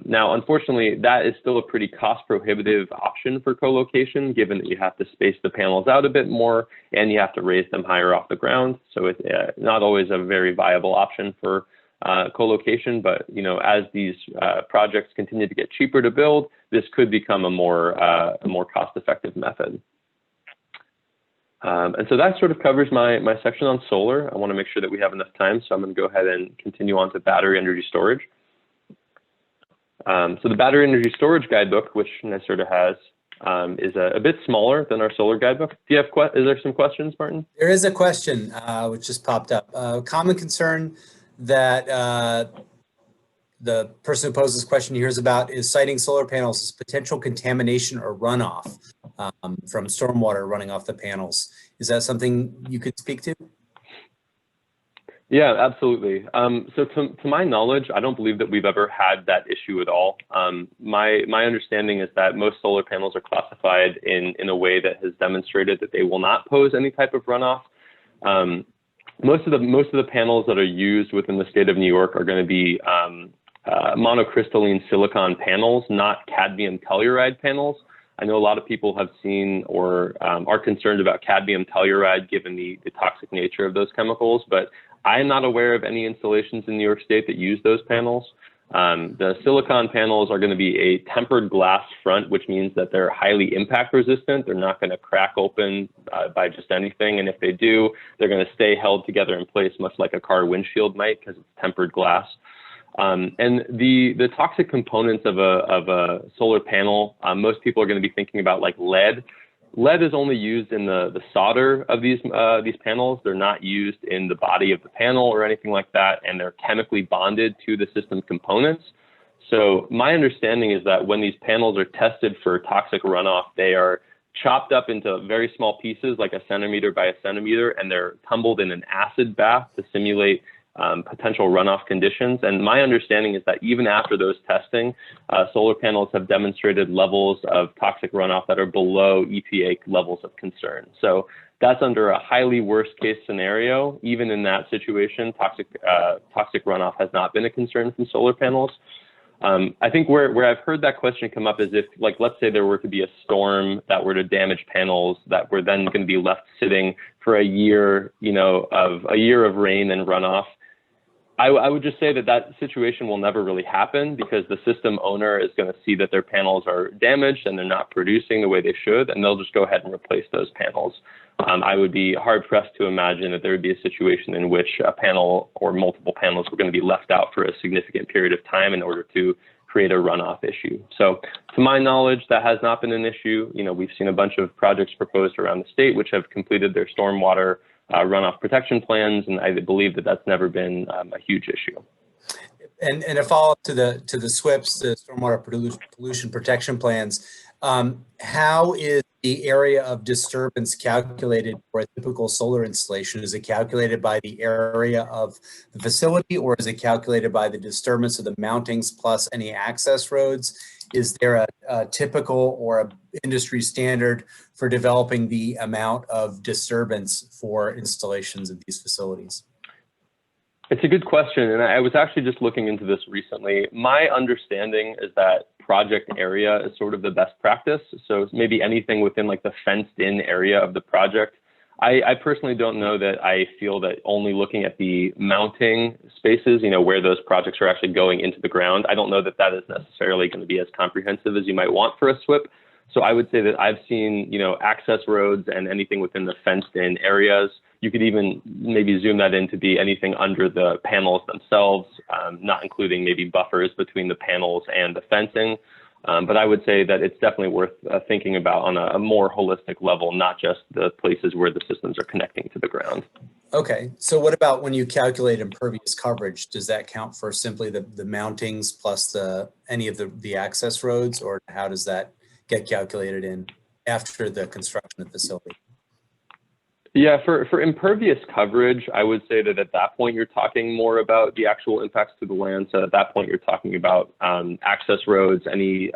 Now, unfortunately, that is still a pretty cost-prohibitive option for co-location, given that you have to space the panels out a bit more and you have to raise them higher off the ground. So it's not always a very viable option for co-location. But as these projects continue to get cheaper to build, this could become a more cost-effective method. And so that sort of covers my section on solar. I want to make sure that we have enough time, so I'm going to go ahead and continue on to battery energy storage. So the battery energy storage guidebook, which NYSERDA has, is a bit smaller than our solar guidebook. Do you have is there some questions, Martin? There is a question which just popped up. Common concern that the person who poses this question hears about is citing solar panels as potential contamination or runoff from stormwater running off the panels. Is that something you could speak to? Yeah, absolutely. So to my knowledge, I don't believe that we've ever had that issue at all. My understanding is that most solar panels are classified in a way that has demonstrated that they will not pose any type of runoff. Most of the panels that are used within the state of New York are going to be monocrystalline silicon panels, not cadmium telluride panels. I know a lot of people have seen or are concerned about cadmium telluride given the toxic nature of those chemicals, but I am not aware of any installations in New York State that use those panels. The silicon panels are going to be a tempered glass front, which means that they're highly impact resistant. They're not going to crack open by just anything. And if they do, they're going to stay held together in place, much like a car windshield might, because it's tempered glass. And the toxic components of a solar panel, most people are going to be thinking about like lead. Lead is only used in the solder of these panels. They're not used in the body of the panel or anything like that, and they're chemically bonded to the system components. So my understanding is that when these panels are tested for toxic runoff, they are chopped up into very small pieces, like a centimeter by a centimeter, and they're tumbled in an acid bath to simulate potential runoff conditions. And my understanding is that even after those testing, solar panels have demonstrated levels of toxic runoff that are below EPA levels of concern. So that's under a highly worst case scenario. Even in that situation, toxic runoff has not been a concern from solar panels. I think where I've heard that question come up is if, like, let's say there were to be a storm that were to damage panels that were then going to be left sitting for a year, of rain and runoff. I would just say that situation will never really happen because the system owner is going to see that their panels are damaged and they're not producing the way they should, and they'll just go ahead and replace those panels. I would be hard pressed to imagine that there would be a situation in which a panel or multiple panels were going to be left out for a significant period of time in order to create a runoff issue. So to my knowledge, that has not been an issue. We've seen a bunch of projects proposed around the state which have completed their stormwater runoff protection plans, and I believe that that's never been a huge issue. And a follow-up to the SWIPs, the stormwater pollution protection plans. How is the area of disturbance calculated for a typical solar installation? Is it calculated by the area of the facility, or is it calculated by the disturbance of the mountings plus any access roads? Is there a typical or a industry standard for developing the amount of disturbance for installations of these facilities? It's a good question, and I was actually just looking into this recently. My understanding is that project area is sort of the best practice. So maybe anything within like the fenced in area of the project. I personally don't know that I feel that only looking at the mounting spaces, where those projects are actually going into the ground, I don't know that that is necessarily going to be as comprehensive as you might want for a SWIP. So I would say that I've seen, access roads and anything within the fenced in areas. You could even maybe zoom that in to be anything under the panels themselves, not including maybe buffers between the panels and the fencing. But I would say that it's definitely worth thinking about on a more holistic level, not just the places where the systems are connecting to the ground. Okay, so what about when you calculate impervious coverage? Does that count for simply the mountings plus any of the access roads, or how does that get calculated in after the construction of the facility? Yeah, for impervious coverage, I would say that at that point, you're talking more about the actual impacts to the land. So at that point, you're talking about access roads, any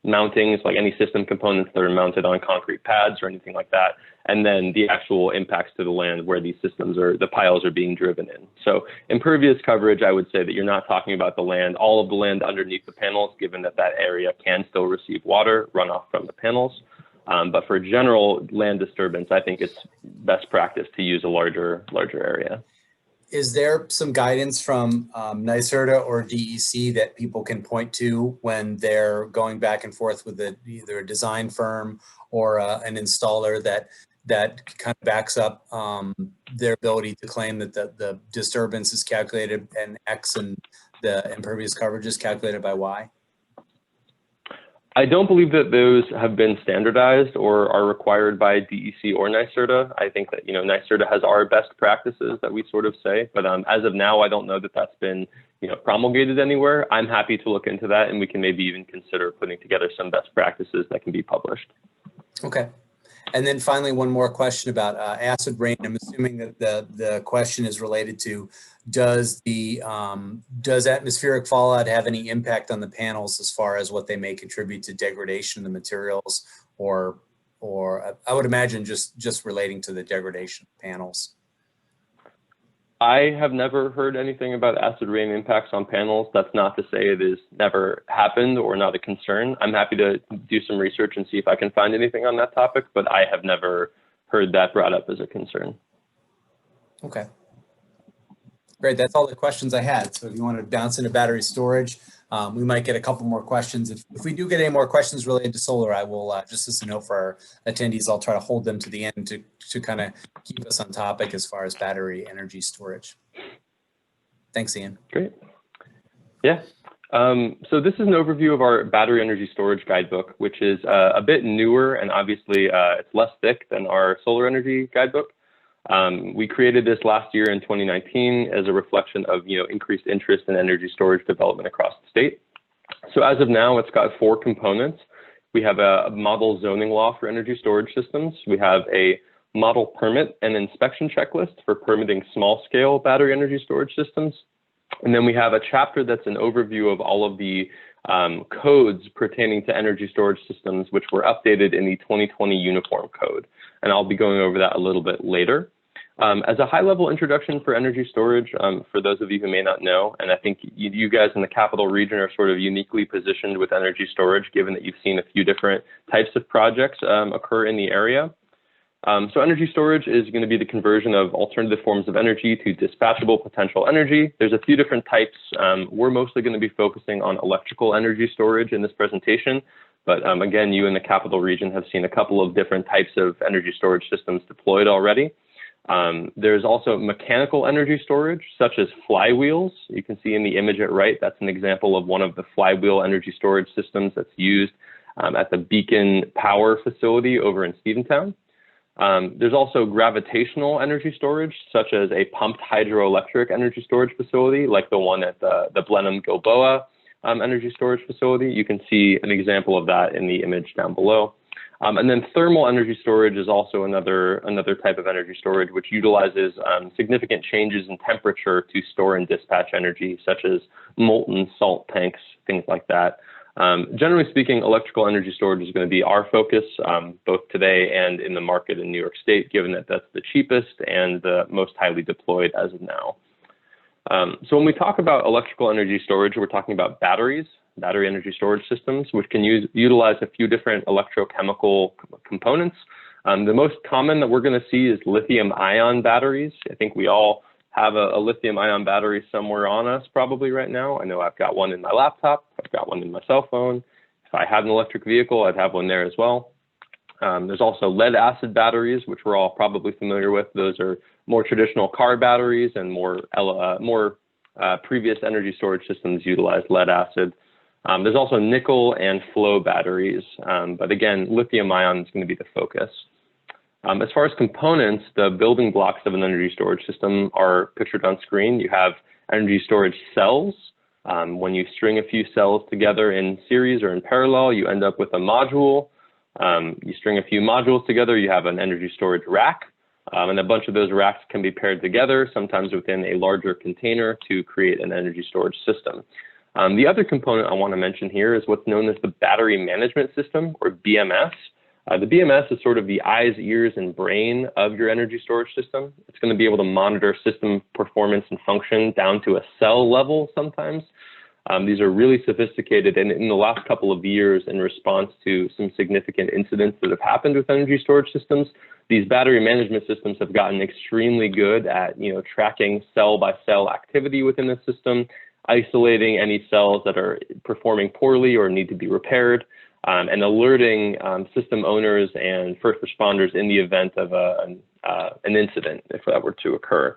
mountings, like any system components that are mounted on concrete pads or anything like that. And then the actual impacts to the land where these systems the piles are being driven in. So impervious coverage, I would say that you're not talking about the land, all of the land underneath the panels, given that area can still receive water runoff from the panels. But for general land disturbance, I think it's best practice to use a larger area. Is there some guidance from NYSERDA or DEC that people can point to when they're going back and forth with either a design firm or an installer that kind of backs up their ability to claim that the disturbance is calculated and X and the impervious coverage is calculated by Y? I don't believe that those have been standardized or are required by DEC or NYSERDA. I think that, NYSERDA has our best practices that we sort of say, but as of now, I don't know that that's been, promulgated anywhere. I'm happy to look into that, and we can maybe even consider putting together some best practices that can be published. Okay. And then finally, one more question about acid rain. I'm assuming that the question is related to does atmospheric fallout have any impact on the panels as far as what they may contribute to degradation of the materials, or I would imagine just relating to the degradation of panels. I have never heard anything about acid rain impacts on panels. That's not to say it has never happened or not a concern. I'm happy to do some research and see if I can find anything on that topic, but I have never heard that brought up as a concern. Okay. Great, that's all the questions I had. So if you want to bounce into battery storage, we might get a couple more questions. If we do get any more questions related to solar, I will, just as a note for our attendees, I'll try to hold them to the end to kind of keep us on topic as far as battery energy storage. Thanks, Ian. Great. Yeah. So this is an overview of our battery energy storage guidebook, which is a bit newer, and obviously it's less thick than our solar energy guidebook. We created this last year in 2019 as a reflection of increased interest in energy storage development across the state. So as of now, it's got 4 components. We have a model zoning law for energy storage systems. We have a model permit and inspection checklist for permitting small-scale battery energy storage systems. And then we have a chapter that's an overview of all of the codes pertaining to energy storage systems, which were updated in the 2020 Uniform Code. And I'll be going over that a little bit later. As a high-level introduction for energy storage, for those of you who may not know, and I think you guys in the Capital Region are sort of uniquely positioned with energy storage, given that you've seen a few different types of projects occur in the area. So energy storage is going to be the conversion of alternative forms of energy to dispatchable potential energy. There's a few different types. We're mostly going to be focusing on electrical energy storage in this presentation. But again, you in the Capital Region have seen a couple of different types of energy storage systems deployed already. There's also mechanical energy storage, such as flywheels. You can see in the image at right, that's an example of one of the flywheel energy storage systems that's used at the Beacon Power facility over in Steventown. There's also gravitational energy storage, such as a pumped hydroelectric energy storage facility, like the one at the Blenheim Gilboa energy storage facility. You can see an example of that in the image down below. And then thermal energy storage is also another type of energy storage, which utilizes significant changes in temperature to store and dispatch energy, such as molten salt tanks, things like that. Generally speaking, electrical energy storage is going to be our focus, both today and in the market in New York State, given that that's the cheapest and the most highly deployed as of now. So when we talk about electrical energy storage, we're talking about battery energy storage systems, which can utilize a few different electrochemical components. The most common that we're going to see is lithium-ion batteries. I think we all have a lithium-ion battery somewhere on us probably right now. I know I've got one in my laptop. I've got one in my cell phone. If I had an electric vehicle, I'd have one there as well. There's also lead-acid batteries, which we're all probably familiar with. Those are more traditional car batteries, and more previous energy storage systems utilize lead-acid. There's also nickel and flow batteries, but again, lithium-ion is going to be the focus. As far as components, the building blocks of an energy storage system are pictured on screen. You have energy storage cells. When you string a few cells together in series or in parallel, you end up with a module. You string a few modules together, you have an energy storage rack. And a bunch of those racks can be paired together, sometimes within a larger container, to create an energy storage system. The other component I want to mention here is what's known as the battery management system, or BMS. The BMS is sort of the eyes, ears, and brain of your energy storage system. It's going to be able to monitor system performance and function down to a cell level sometimes. These are really sophisticated, and in the last couple of years, in response to some significant incidents that have happened with energy storage systems, these battery management systems have gotten extremely good at, tracking cell-by-cell activity within the system, isolating any cells that are performing poorly or need to be repaired, and alerting system owners and first responders in the event of an incident, if that were to occur.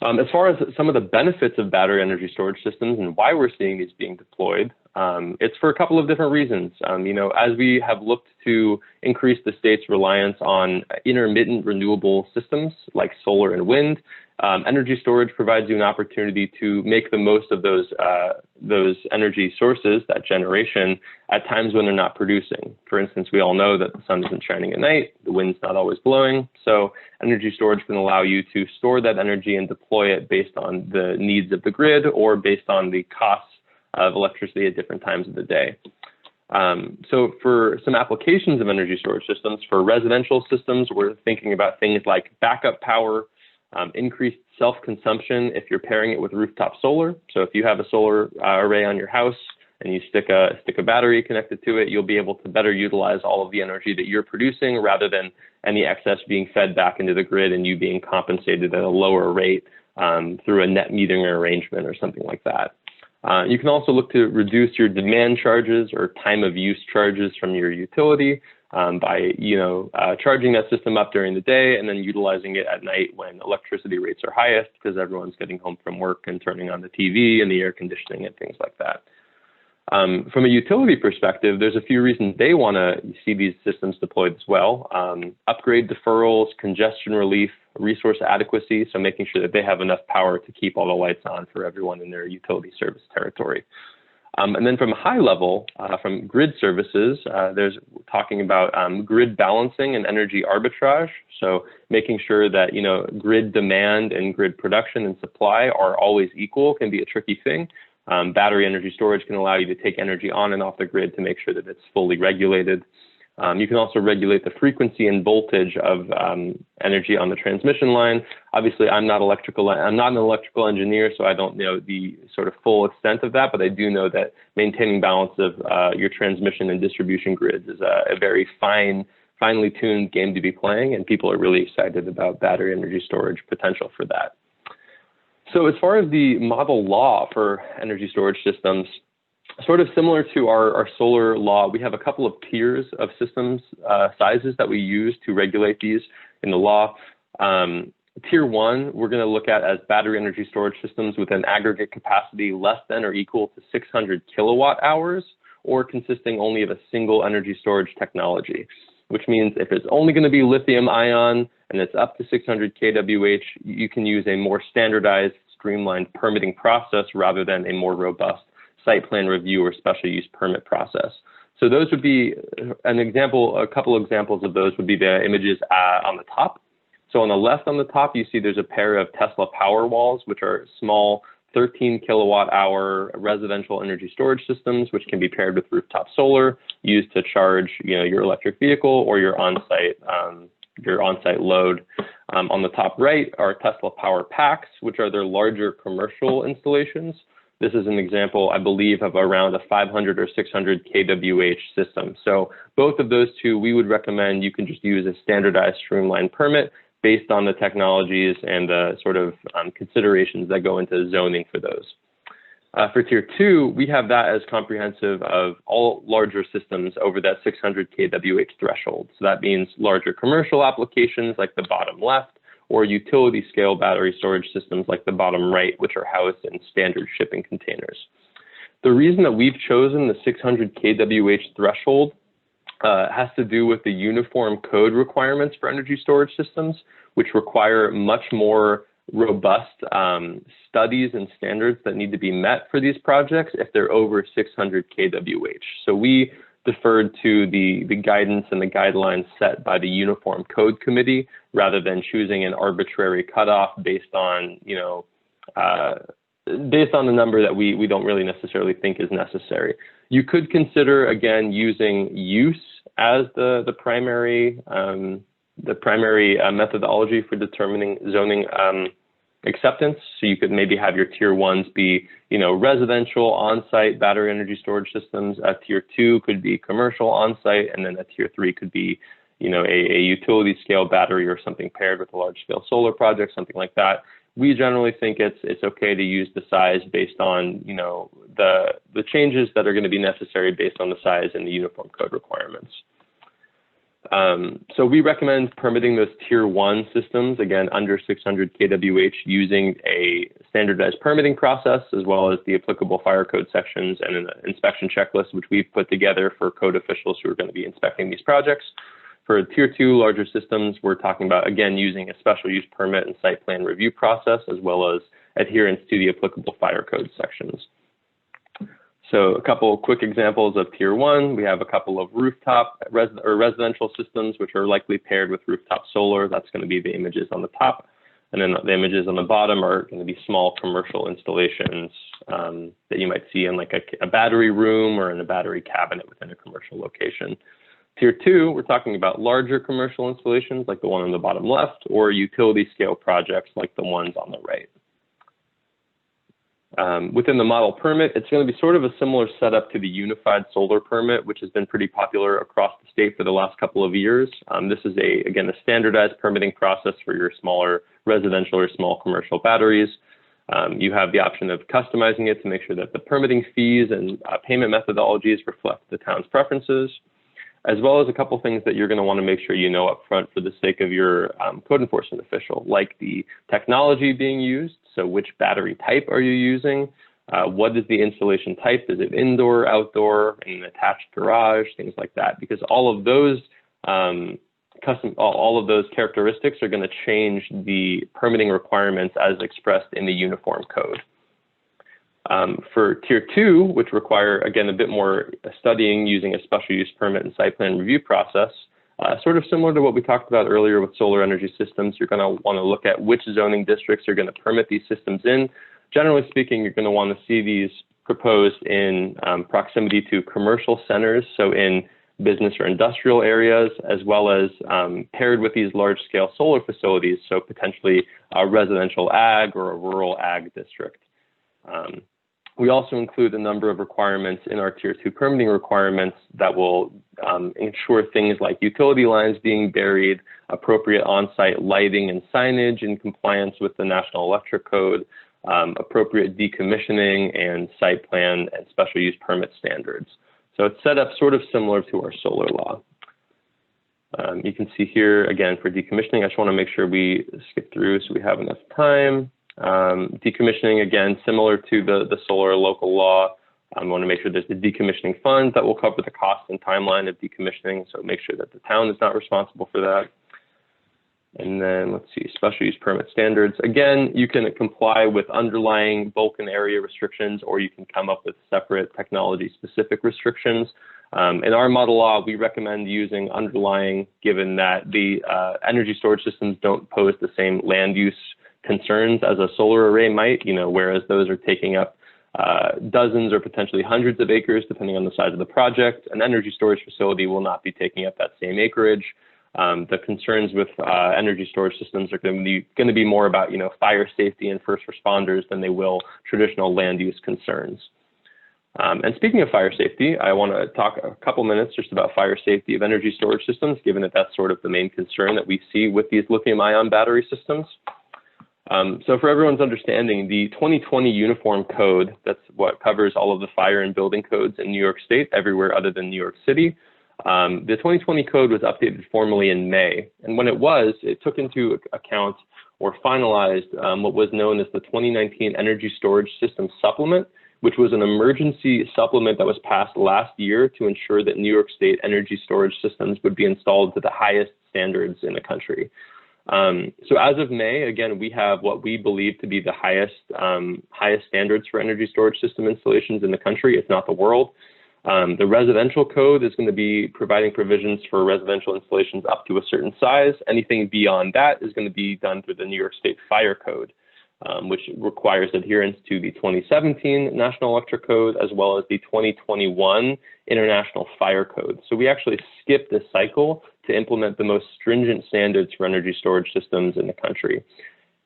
As far as some of the benefits of battery energy storage systems and why we're seeing these being deployed, it's for a couple of different reasons. As we have looked to increase the state's reliance on intermittent renewable systems like solar and wind, energy storage provides you an opportunity to make the most of those energy sources, that generation, at times when they're not producing. For instance, we all know that the sun isn't shining at night, the wind's not always blowing, so energy storage can allow you to store that energy and deploy it based on the needs of the grid or based on the costs of electricity at different times of the day. So for some applications of energy storage systems, for residential systems, we're thinking about things like backup power, increased self-consumption if you're pairing it with rooftop solar. So if you have a solar array on your house and you stick a battery connected to it, you'll be able to better utilize all of the energy that you're producing rather than any excess being fed back into the grid and you being compensated at a lower rate through a net metering arrangement or something like that. You can also look to reduce your demand charges or time of use charges from your utility by charging that system up during the day and then utilizing it at night when electricity rates are highest because everyone's getting home from work and turning on the TV and the air conditioning and things like that. From a utility perspective, there's a few reasons they want to see these systems deployed as well. Upgrade deferrals, congestion relief, resource adequacy, so making sure that they have enough power to keep all the lights on for everyone in their utility service territory. And then from a high level, from grid services, there's talking about grid balancing and energy arbitrage. So making sure that, grid demand and grid production and supply are always equal can be a tricky thing. Battery energy storage can allow you to take energy on and off the grid to make sure that it's fully regulated. You can also regulate the frequency and voltage of energy on the transmission line. Obviously, I'm not an electrical engineer, so I don't know the sort of full extent of that, but I do know that maintaining balance of your transmission and distribution grids is a very finely tuned game to be playing, and people are really excited about battery energy storage potential for that. So as far as the model law for energy storage systems, sort of similar to our solar law, we have a couple of tiers of systems sizes that we use to regulate these in the law. Tier 1, we're going to look at as battery energy storage systems with an aggregate capacity less than or equal to 600 kilowatt hours, or consisting only of a single energy storage technology, which means if it's only going to be lithium ion and it's up to 600 kWh, you can use a more standardized, streamlined permitting process rather than a more robust site plan review or special use permit process. So those would be an example, a couple examples of those would be the images on the top. So on the left on the top, you see there's a pair of Tesla Powerwalls, which are small 13 kilowatt hour residential energy storage systems, which can be paired with rooftop solar, used to charge your electric vehicle or your on-site load. On the top right are Tesla Power Packs, which are their larger commercial installations. This is an example, I believe, of around a 500 or 600 kWh system. So both of those two, we would recommend you can just use a standardized streamlined permit based on the technologies and the sort of considerations that go into zoning for those. For tier 2, we have that as comprehensive of all larger systems over that 600 kWh threshold. So that means larger commercial applications like the bottom left, or utility scale battery storage systems like the bottom right, which are housed in standard shipping containers. The reason that we've chosen the 600 kWh threshold has to do with the uniform code requirements for energy storage systems, which require much more robust studies and standards that need to be met for these projects if they're over 600 kWh. So we deferred to the guidance and the guidelines set by the Uniform Code Committee rather than choosing an arbitrary cutoff based on, based on the number that we don't really necessarily think is necessary. You could consider, again, using use as the primary methodology for determining zoning acceptance. So you could maybe have your tier 1s be, residential on-site battery energy storage systems. A tier 2 could be commercial on-site, and then a tier 3 could be, a utility scale battery or something paired with a large scale solar project, something like that. We generally think it's okay to use the size based on, the changes that are going to be necessary based on the size and the uniform code requirements. So we recommend permitting those tier 1 systems, again, under 600 kWh, using a standardized permitting process, as well as the applicable fire code sections and an inspection checklist, which we've put together for code officials who are going to be inspecting these projects. For tier 2 larger systems, we're talking about, again, using a special use permit and site plan review process, as well as adherence to the applicable fire code sections. So a couple of quick examples of tier 1, we have a couple of rooftop residential systems, which are likely paired with rooftop solar. That's going to be the images on the top. And then the images on the bottom are going to be small commercial installations that you might see in like a battery room or in a battery cabinet within a commercial location. Tier 2, we're talking about larger commercial installations like the one on the bottom left, or utility scale projects like the ones on the right. Within the model permit, it's going to be sort of a similar setup to the unified solar permit, which has been pretty popular across the state for the last couple of years. This is, again, a standardized permitting process for your smaller residential or small commercial batteries. You have the option of customizing it to make sure that the permitting fees and payment methodologies reflect the town's preferences, as well as a couple things that you're going to want to make sure you know up front for the sake of your code enforcement official, like the technology being used. So which battery type are you using? What is the installation type? Is it indoor, outdoor, in an attached garage, things like that? Because all of those all of those characteristics are going to change the permitting requirements as expressed in the uniform code. For Tier 2, which require, again, a bit more studying using a special use permit and site plan review process, sort of similar to what we talked about earlier with solar energy systems, you're going to want to look at which zoning districts you're going to permit these systems in. Generally speaking, you're going to want to see these proposed in proximity to commercial centers, so in business or industrial areas, as well as paired with these large-scale solar facilities, so potentially a residential ag or a rural ag district. We also include a number of requirements in our Tier 2 permitting requirements that will ensure things like utility lines being buried, appropriate on-site lighting and signage in compliance with the National Electric Code, appropriate decommissioning and site plan and special use permit standards. So it's set up sort of similar to our solar law. You can see here, again, for decommissioning, I just want to make sure we skip through so we have enough time. Decommissioning, again, similar to the solar local law. I want to make sure there's the decommissioning funds that will cover the cost and timeline of decommissioning, so make sure that the town is not responsible for that. And then let's see, special use permit standards. Again, you can comply with underlying bulk and area restrictions, or you can come up with separate technology specific restrictions. In our model law, we recommend using underlying, given that the energy storage systems don't pose the same land use concerns as a solar array might, whereas those are taking up dozens or potentially hundreds of acres, depending on the size of the project. An energy storage facility will not be taking up that same acreage. The concerns with energy storage systems are going to be more about, fire safety and first responders than they will traditional land use concerns. And speaking of fire safety, I want to talk a couple minutes just about fire safety of energy storage systems, given that that's sort of the main concern that we see with these lithium-ion battery systems. So for everyone's understanding, the 2020 Uniform Code, that's what covers all of the fire and building codes in New York State, everywhere other than New York City. The 2020 code was updated formally in May. And when it took into account or finalized what was known as the 2019 Energy Storage System Supplement, which was an emergency supplement that was passed last year to ensure that New York State energy storage systems would be installed to the highest standards in the country. So as of May, again, we have what we believe to be the highest standards for energy storage system installations in the country, if not the world. The residential code is going to be providing provisions for residential installations up to a certain size. Anything beyond that is going to be done through the New York State Fire Code, which requires adherence to the 2017 National Electric Code, as well as the 2021 International Fire Code. So we actually skipped this cycle to implement the most stringent standards for energy storage systems in the country.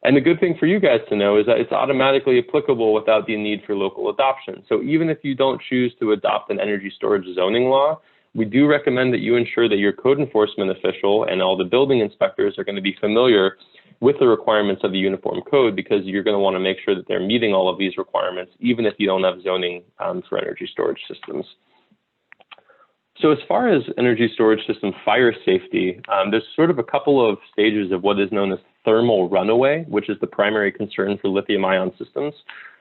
And the good thing for you guys to know is that it's automatically applicable without the need for local adoption. So even if you don't choose to adopt an energy storage zoning law, we do recommend that you ensure that your code enforcement official and all the building inspectors are going to be familiar with the requirements of the Uniform Code, because you're going to want to make sure that they're meeting all of these requirements, even if you don't have zoning for energy storage systems. So as far as energy storage system fire safety, there's sort of a couple of stages of what is known as thermal runaway, which is the primary concern for lithium-ion systems.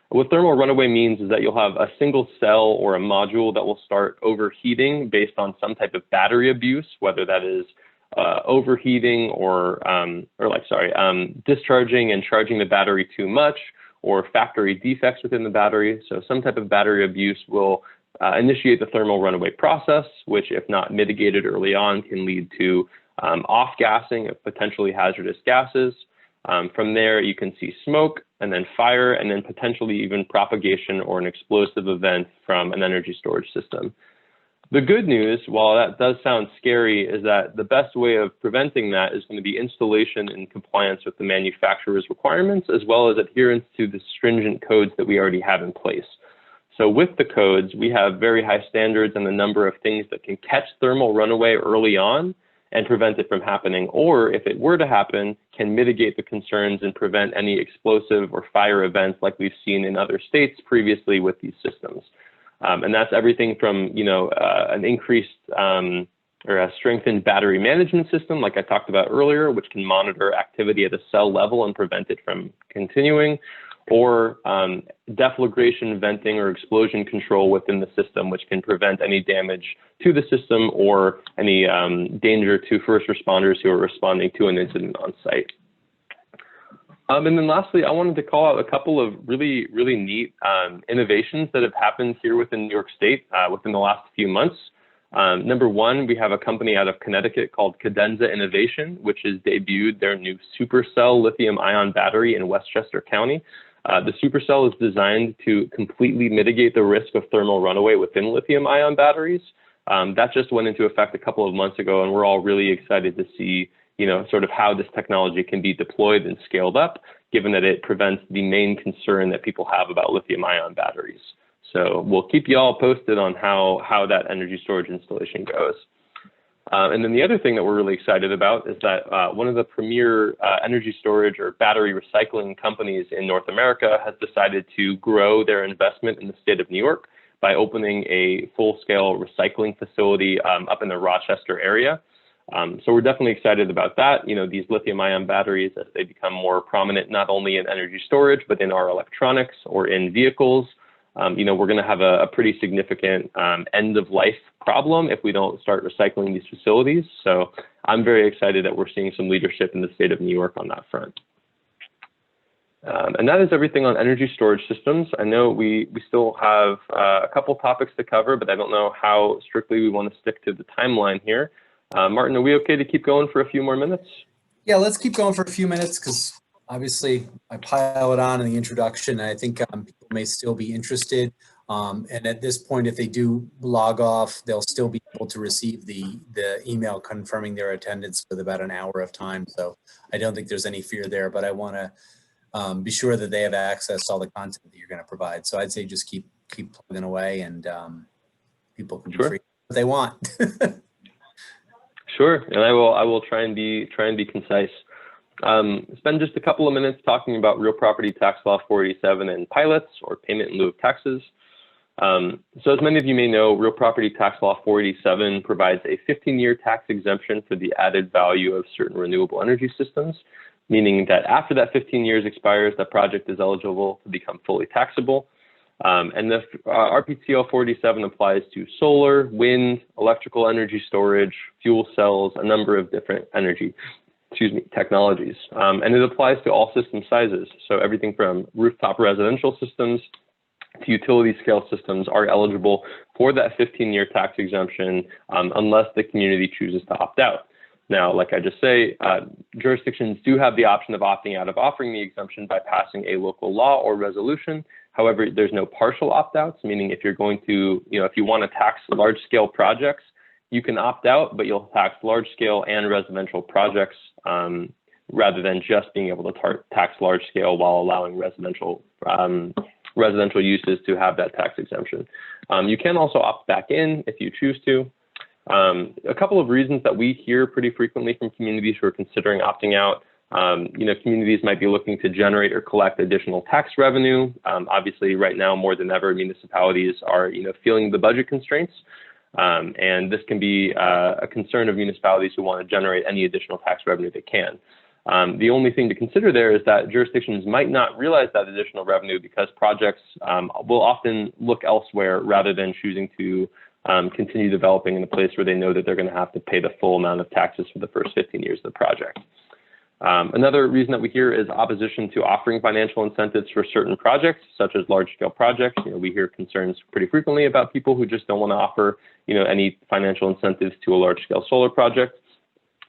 What thermal runaway means is that you'll have a single cell or a module that will start overheating based on some type of battery abuse, whether that is overheating or discharging and charging the battery too much, or factory defects within the battery. So some type of battery abuse will initiate the thermal runaway process, which, if not mitigated early on, can lead to off-gassing of potentially hazardous gases. From there, you can see smoke and then fire, and then potentially even propagation or an explosive event from an energy storage system. The good news, while that does sound scary, is that the best way of preventing that is going to be installation in compliance with the manufacturer's requirements, as well as adherence to the stringent codes that we already have in place. So with the codes, we have very high standards on the number of things that can catch thermal runaway early on and prevent it from happening, or if it were to happen, can mitigate the concerns and prevent any explosive or fire events like we've seen in other states previously with these systems. And that's everything from, an increased or a strengthened battery management system, like I talked about earlier, which can monitor activity at a cell level and prevent it from continuing, or deflagration, venting, or explosion control within the system, which can prevent any damage to the system or any danger to first responders who are responding to an incident on site. And then lastly, I wanted to call out a couple of really, really neat innovations that have happened here within New York State within the last few months. Number one, we have a company out of Connecticut called Cadenza Innovation, which has debuted their new supercell lithium-ion battery in Westchester County. The supercell is designed to completely mitigate the risk of thermal runaway within lithium-ion batteries. That just went into effect a couple of months ago, and we're all really excited to see, sort of how this technology can be deployed and scaled up, given that it prevents the main concern that people have about lithium-ion batteries. So we'll keep you all posted on how that energy storage installation goes. And then the other thing that we're really excited about is that one of the premier energy storage or battery recycling companies in North America has decided to grow their investment in the state of New York by opening a full-scale recycling facility up in the Rochester area. So we're definitely excited about that. These lithium-ion batteries, as they become more prominent, not only in energy storage, but in our electronics or in vehicles, we're going to have a pretty significant end-of-life problem if we don't start recycling these facilities. So I'm very excited that we're seeing some leadership in the state of New York on that front. And that is everything on energy storage systems. I know we still have a couple topics to cover, but I don't know how strictly we want to stick to the timeline here. Martin, are we okay to keep going for a few more minutes? Yeah, let's keep going for a few minutes because obviously I piled on in the introduction, and I think people may still be interested. And at this point, if they do log off, they'll still be able to receive the email confirming their attendance with about an hour of time. So I don't think there's any fear there, but I want to be sure that they have access to all the content that you're going to provide. So I'd say just keep plugging away, and people can be free if they want. Sure, and I will try and be concise. Spend just a couple of minutes talking about Real Property Tax Law 487 and pilots, or payment in lieu of taxes. So as many of you may know, Real Property Tax Law 487 provides a 15-year tax exemption for the added value of certain renewable energy systems, meaning that after that 15 years expires, that project is eligible to become fully taxable. And the RPTL 487 applies to solar, wind, electrical energy storage, fuel cells, a number of different technologies. And it applies to all system sizes. So everything from rooftop residential systems to utility scale systems are eligible for that 15-year tax exemption unless the community chooses to opt out. Now, like I just say, jurisdictions do have the option of opting out of offering the exemption by passing a local law or resolution. However, there's no partial opt-outs, meaning if you're going to, if you want to tax large-scale projects, you can opt out, but you'll tax large-scale and residential projects rather than just being able to tax large-scale while allowing residential uses to have that tax exemption. You can also opt back in if you choose to. A couple of reasons that we hear pretty frequently from communities who are considering opting out. Communities might be looking to generate or collect additional tax revenue. Obviously, right now, more than ever, municipalities are, feeling the budget constraints. And this can be a concern of municipalities who want to generate any additional tax revenue they can. The only thing to consider there is that jurisdictions might not realize that additional revenue because projects will often look elsewhere rather than choosing to continue developing in a place where they know that they're going to have to pay the full amount of taxes for the first 15 years of the project. Another reason that we hear is opposition to offering financial incentives for certain projects, such as large-scale projects. We hear concerns pretty frequently about people who just don't want to offer, any financial incentives to a large-scale solar project.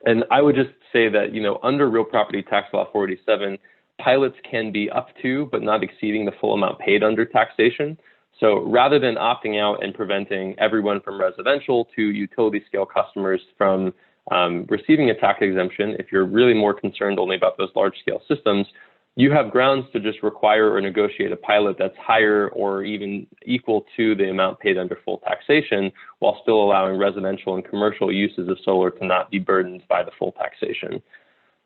And I would just say that, under Real Property Tax Law 487, pilots can be up to, but not exceeding the full amount paid under taxation. So rather than opting out and preventing everyone from residential to utility-scale customers from receiving a tax exemption, if you're really more concerned only about those large-scale systems, you have grounds to just require or negotiate a pilot that's higher or even equal to the amount paid under full taxation, while still allowing residential and commercial uses of solar to not be burdened by the full taxation.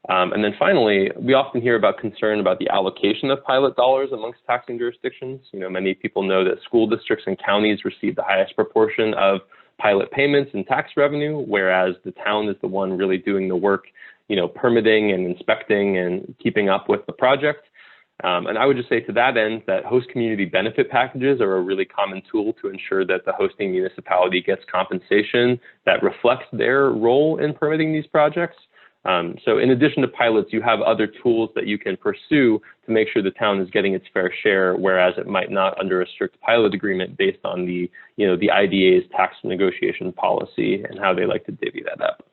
And then finally, we often hear about concern about the allocation of pilot dollars amongst taxing jurisdictions. Many people know that school districts and counties receive the highest proportion of pilot payments and tax revenue, whereas the town is the one really doing the work, permitting and inspecting and keeping up with the project. And I would just say to that end that host community benefit packages are a really common tool to ensure that the hosting municipality gets compensation that reflects their role in permitting these projects. So in addition to pilots, you have other tools that you can pursue to make sure the town is getting its fair share, whereas it might not under a strict pilot agreement based on the, the IDA's tax negotiation policy and how they like to divvy that up.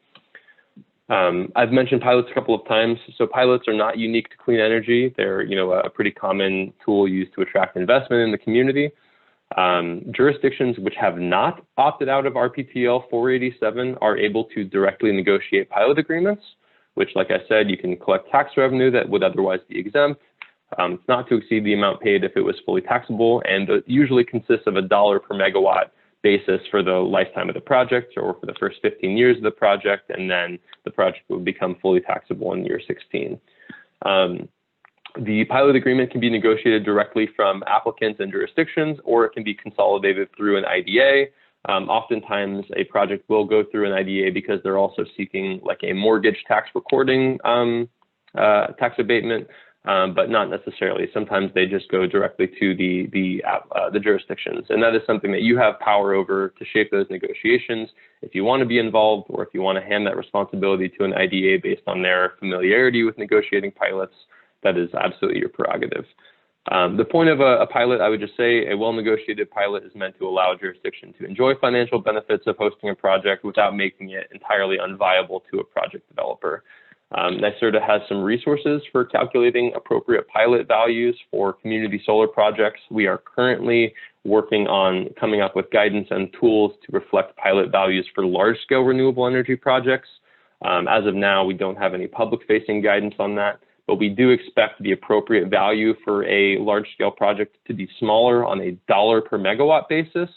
I've mentioned pilots a couple of times. So pilots are not unique to clean energy. They're, a pretty common tool used to attract investment in the community. Jurisdictions which have not opted out of RPTL 487 are able to directly negotiate pilot agreements, which, like I said, you can collect tax revenue that would otherwise be exempt. It's not to exceed the amount paid if it was fully taxable, and it usually consists of $1 per megawatt basis for the lifetime of the project or for the first 15 years of the project, and then the project will become fully taxable in year 16. The pilot agreement can be negotiated directly from applicants and jurisdictions, or it can be consolidated through an IDA. Oftentimes, a project will go through an IDA because they're also seeking like a mortgage tax recording tax abatement, but not necessarily. Sometimes they just go directly to the jurisdictions, and that is something that you have power over to shape those negotiations. If you want to be involved, or if you want to hand that responsibility to an IDA based on their familiarity with negotiating pilots, that is absolutely your prerogative. The point of a pilot, I would just say, a well-negotiated pilot is meant to allow a jurisdiction to enjoy financial benefits of hosting a project without making it entirely unviable to a project developer. NYSERDA has some resources for calculating appropriate pilot values for community solar projects. We are currently working on coming up with guidance and tools to reflect pilot values for large-scale renewable energy projects. As of now, we don't have any public-facing guidance on that, but we do expect the appropriate value for a large-scale project to be smaller on a $1 per megawatt basis,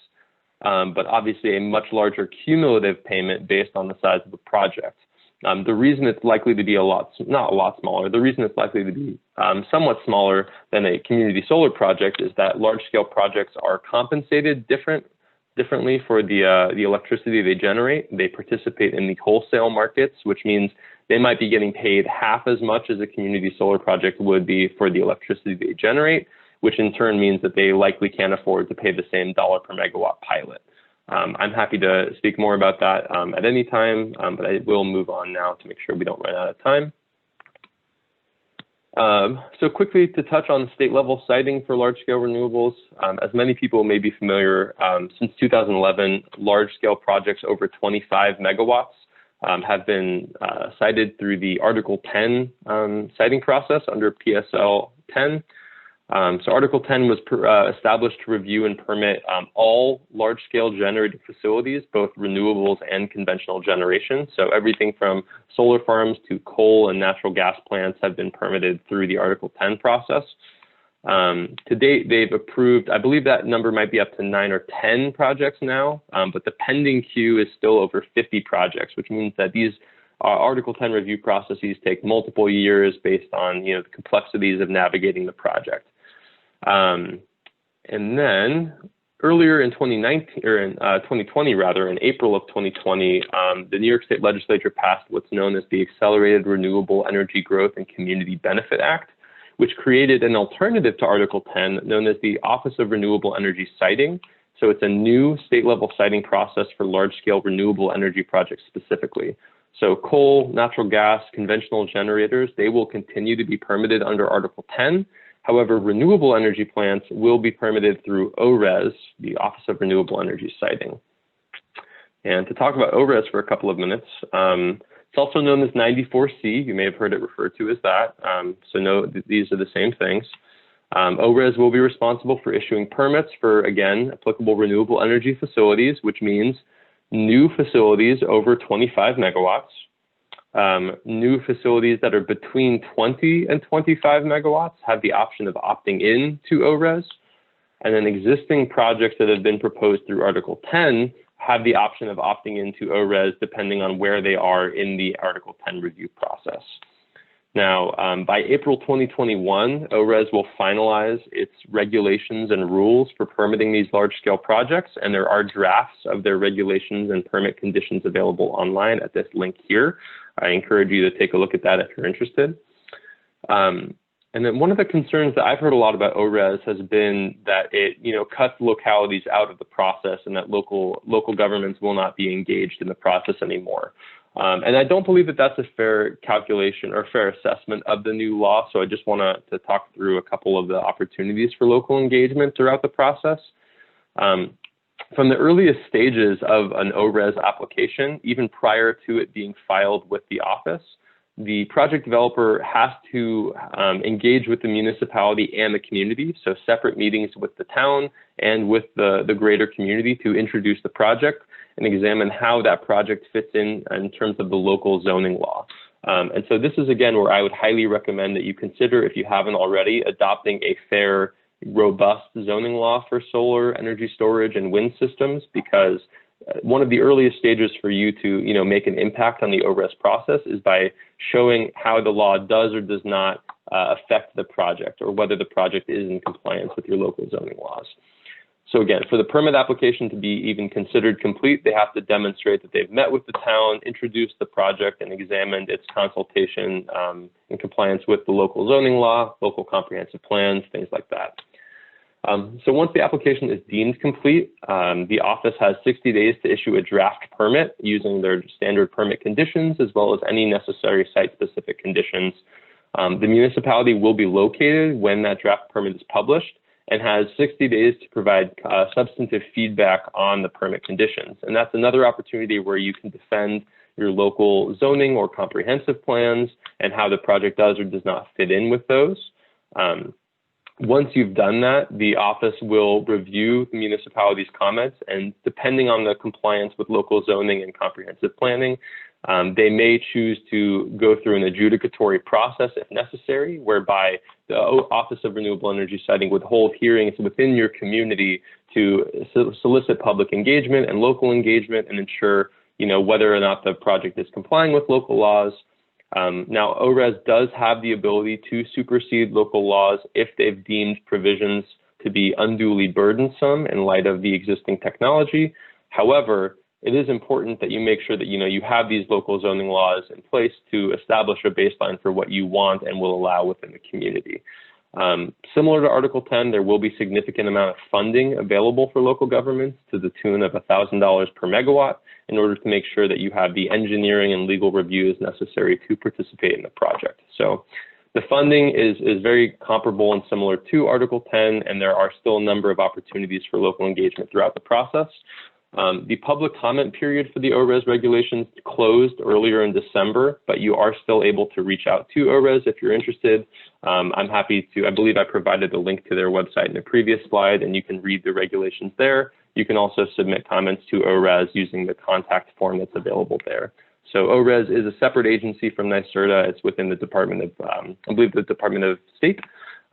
but obviously a much larger cumulative payment based on the size of the project. The reason it's likely to be not a lot smaller, the reason it's likely to be somewhat smaller than a community solar project is that large-scale projects are compensated differently for the electricity they generate. They participate in the wholesale markets, which means they might be getting paid half as much as a community solar project would be for the electricity they generate, which in turn means that they likely can't afford to pay the same $1 per megawatt pilot. I'm happy to speak more about that at any time, but I will move on now to make sure we don't run out of time. So quickly to touch on state level siting for large scale renewables, as many people may be familiar, since 2011, large scale projects over 25 megawatts have been cited through the Article 10 citing process under PSL 10. So Article 10 was established to review and permit all large-scale generating facilities, both renewables and conventional generation. So everything from solar farms to coal and natural gas plants have been permitted through the Article 10 process. To date, they've approved, I believe that number might be up to 9 or 10 projects now, but the pending queue is still over 50 projects, which means that these Article 10 review processes take multiple years based on the complexities of navigating the project. And then earlier in 2020 rather, in April of 2020, the New York State Legislature passed what's known as the Accelerated Renewable Energy Growth and Community Benefit Act, which created an alternative to Article 10 known as the Office of Renewable Energy Siting. So it's a new state-level siting process for large-scale renewable energy projects specifically. So coal, natural gas, conventional generators, they will continue to be permitted under Article 10. However, renewable energy plants will be permitted through ORES, the Office of Renewable Energy Siting. And to talk about ORES for a couple of minutes, it's also known as 94C. You may have heard it referred to as that. So no, these are the same things. ORES will be responsible for issuing permits for, again, applicable renewable energy facilities, which means new facilities over 25 megawatts. New facilities that are between 20 and 25 megawatts have the option of opting in to ORES, and then existing projects that have been proposed through Article 10 have the option of opting into ORES depending on where they are in the Article 10 review process. Now, by April 2021, ORES will finalize its regulations and rules for permitting these large-scale projects, and there are drafts of their regulations and permit conditions available online at this link here. I encourage you to take a look at that if you're interested. And then one of the concerns that I've heard a lot about ORES has been that it, cuts localities out of the process and that local governments will not be engaged in the process anymore. And I don't believe that that's a fair calculation or fair assessment of the new law. So I just want to talk through a couple of the opportunities for local engagement throughout the process. From the earliest stages of an ORES application, even prior to it being filed with the office, the project developer has to engage with the municipality and the community, so separate meetings with the town and with the greater community to introduce the project and examine how that project fits in terms of the local zoning law. And so this is, again, where I would highly recommend that you consider, if you haven't already, adopting a fair, robust zoning law for solar energy storage and wind systems, because one of the earliest stages for you to make an impact on the ORES process is by showing how the law does or does not affect the project, or whether the project is in compliance with your local zoning laws. So again, for the permit application to be even considered complete, they have to demonstrate that they've met with the town, introduced the project, and examined its consultation in compliance with the local zoning law, local comprehensive plans, things like that. So once the application is deemed complete, the office has 60 days to issue a draft permit using their standard permit conditions, as well as any necessary site-specific conditions. The municipality will be located when that draft permit is published, and has 60 days to provide substantive feedback on the permit conditions. And that's another opportunity where you can defend your local zoning or comprehensive plans and how the project does or does not fit in with those. Once you've done that, the office will review the municipality's comments, and depending on the compliance with local zoning and comprehensive planning, they may choose to go through an adjudicatory process if necessary, whereby the Office of Renewable Energy Siting would hold hearings within your community to solicit public engagement and local engagement and ensure, whether or not the project is complying with local laws. Now, ORES does have the ability to supersede local laws if they've deemed provisions to be unduly burdensome in light of the existing technology. However, it is important that you make sure that you have these local zoning laws in place to establish a baseline for what you want and will allow within the community. Similar to Article 10, there will be significant amount of funding available for local governments to the tune of $1,000 per megawatt in order to make sure that you have the engineering and legal reviews necessary to participate in the project. So the funding is very comparable and similar to Article 10, and there are still a number of opportunities for local engagement throughout the process. The public comment period for the ORES regulations closed earlier in December, but you are still able to reach out to ORES if you're interested. I'm happy to, I believe I provided a link to their website in a previous slide, and you can read the regulations there. You can also submit comments to ORES using the contact form that's available there. So ORES is a separate agency from NYSERDA. It's within the Department of, I believe the Department of State.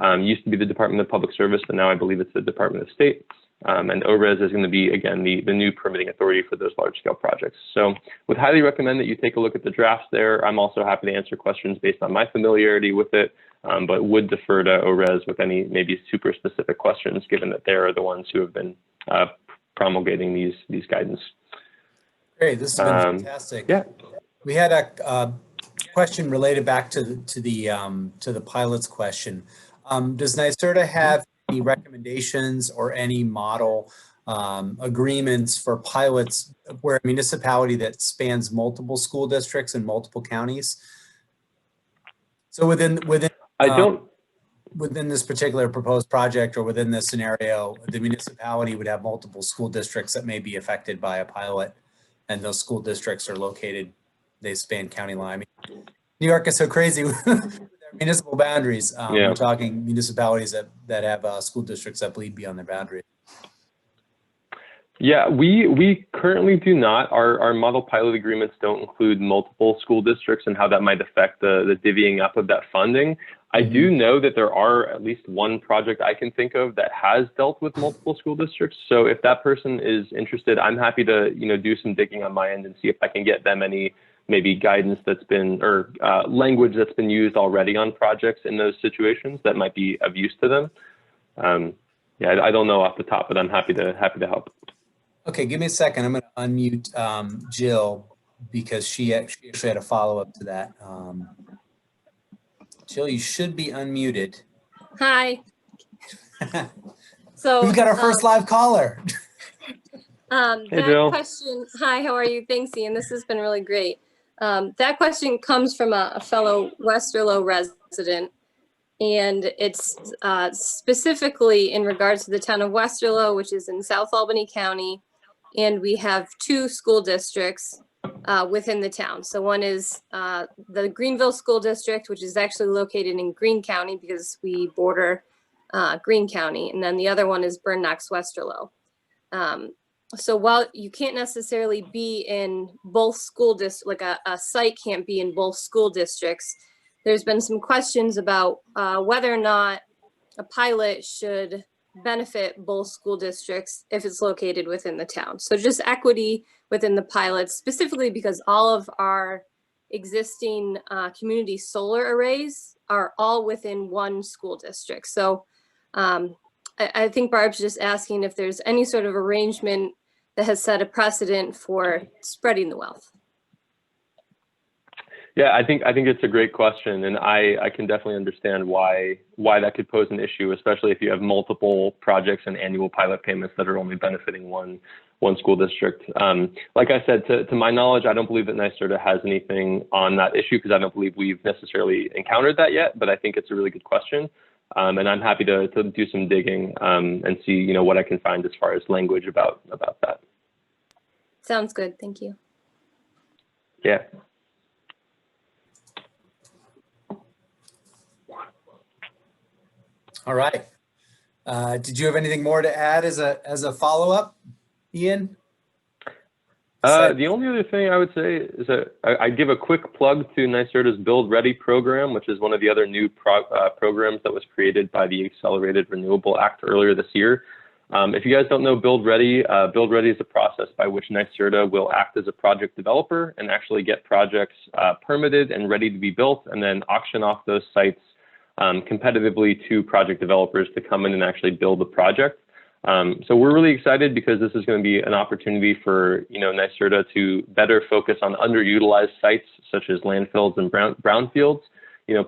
Used to be the Department of Public Service, but now I believe it's the Department of State. And ORES is going to be, again, the new permitting authority for those large-scale projects. So would highly recommend that you take a look at the drafts there. I'm also happy to answer questions based on my familiarity with it, but would defer to ORES with any maybe super specific questions, given that they are the ones who have been promulgating these guidance. Great, this has been fantastic. Yeah, we had a question related back to the pilots question. Does NYSERDA have any recommendations or any model agreements for pilots where a municipality that spans multiple school districts and multiple counties? So within within this particular proposed project, or within this scenario, the municipality would have multiple school districts that may be affected by a pilot, and those school districts are located, they span county line. I mean, New York is so crazy with their municipal boundaries. We're talking municipalities that have school districts that bleed beyond their boundaries. Yeah, we currently do not. Our model pilot agreements don't include multiple school districts and how that might affect the divvying up of that funding. I do know that there are at least one project I can think of that has dealt with multiple school districts. So if that person is interested, I'm happy to do some digging on my end and see if I can get them any maybe guidance that's been, or language that's been used already on projects in those situations that might be of use to them. Yeah, I don't know off the top, but I'm happy to help. Okay, give me a second. I'm going to unmute Jill, because she actually had a follow-up to that. Jill, you should be unmuted. Hi. So we've got our first live caller. Hey, Jill. Question. Hi, how are you? Thanks, Ian. This has been really great. That question comes from a fellow Westerlo resident, and it's specifically in regards to the town of Westerlo, which is in South Albany County, and we have 2 school districts within the town. So one is the Greenville School District, which is actually located in Greene County because we border Greene County, and then the other one is Burn Knox Westerlo. So while you can't necessarily be in both school districts, like a site can't be in both school districts, there's been some questions about whether or not a pilot should benefit both school districts if it's located within the town. So just equity within the pilot, specifically because all of our existing community solar arrays are all within one school district. So I think Barb's just asking if there's any sort of arrangement that has set a precedent for spreading the wealth. Yeah, I think it's a great question, and I can definitely understand why that could pose an issue, especially if you have multiple projects and annual pilot payments that are only benefiting one school district. Like I said, to my knowledge, I don't believe that NYSERDA has anything on that issue because I don't believe we've necessarily encountered that yet. But I think it's a really good question, and I'm happy to do some digging and see what I can find as far as language about that. Sounds good. Thank you. Yeah. All right. Did you have anything more to add as a follow-up, Ian? The only other thing I would say is that I give a quick plug to NYSERDA's Build Ready program, which is one of the other new programs that was created by the Accelerated Renewable Act earlier this year. If you guys don't know Build Ready is a process by which NYSERDA will act as a project developer and actually get projects permitted and ready to be built, and then auction off those sites competitively to project developers to come in and actually build the project. So we're really excited because this is going to be an opportunity for NYSERDA to better focus on underutilized sites such as landfills and brownfields.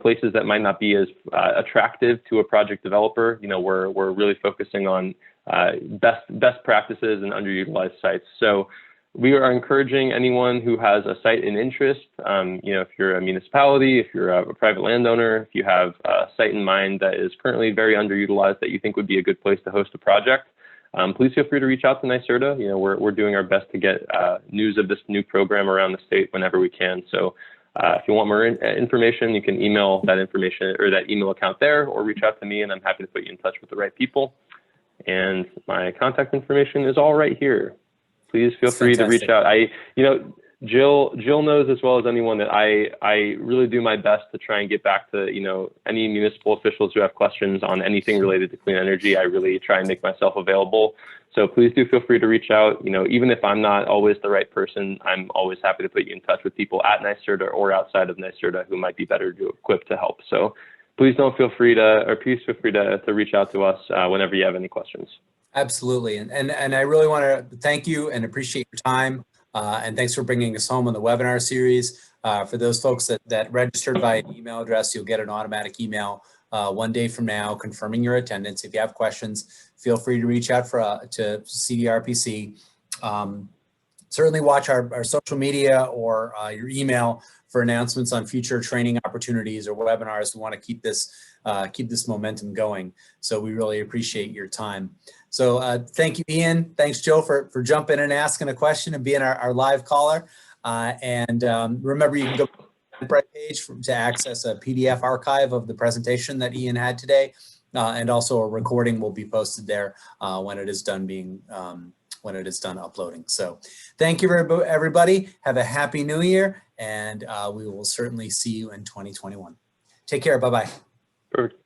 Places that might not be as attractive to a project developer. We're really focusing on best practices and underutilized sites. So we are encouraging anyone who has a site in interest, if you're a municipality, if you're a private landowner, if you have a site in mind that is currently very underutilized that you think would be a good place to host a project, please feel free to reach out to NYSERDA. We're doing our best to get news of this new program around the state whenever we can. So if you want more information, you can email that information or that email account there, or reach out to me and I'm happy to put you in touch with the right people. And my contact information is all right here. Please feel free to reach out. Jill knows as well as anyone that I really do my best to try and get back to, any municipal officials who have questions on anything related to clean energy. I really try and make myself available. So please do feel free to reach out. Even if I'm not always the right person, I'm always happy to put you in touch with people at NYSERDA or outside of NYSERDA who might be better equipped to help. So please feel free to reach out to us whenever you have any questions. Absolutely. And I really want to thank you and appreciate your time. And thanks for bringing us home on the webinar series. For those folks that registered via email address, you'll get an automatic email one day from now confirming your attendance. If you have questions, feel free to reach out to CDRPC. Certainly watch our social media or your email for announcements on future training opportunities or webinars. We want to keep this momentum going. So we really appreciate your time. So thank you, Ian. Thanks, Joe, for jumping in and asking a question and being our live caller. And remember, you can go to the Eventbrite page to access a PDF archive of the presentation that Ian had today. And also a recording will be posted there when it is done uploading. So thank you, everybody. Have a happy new year, and we will certainly see you in 2021. Take care. Bye-bye. Perfect.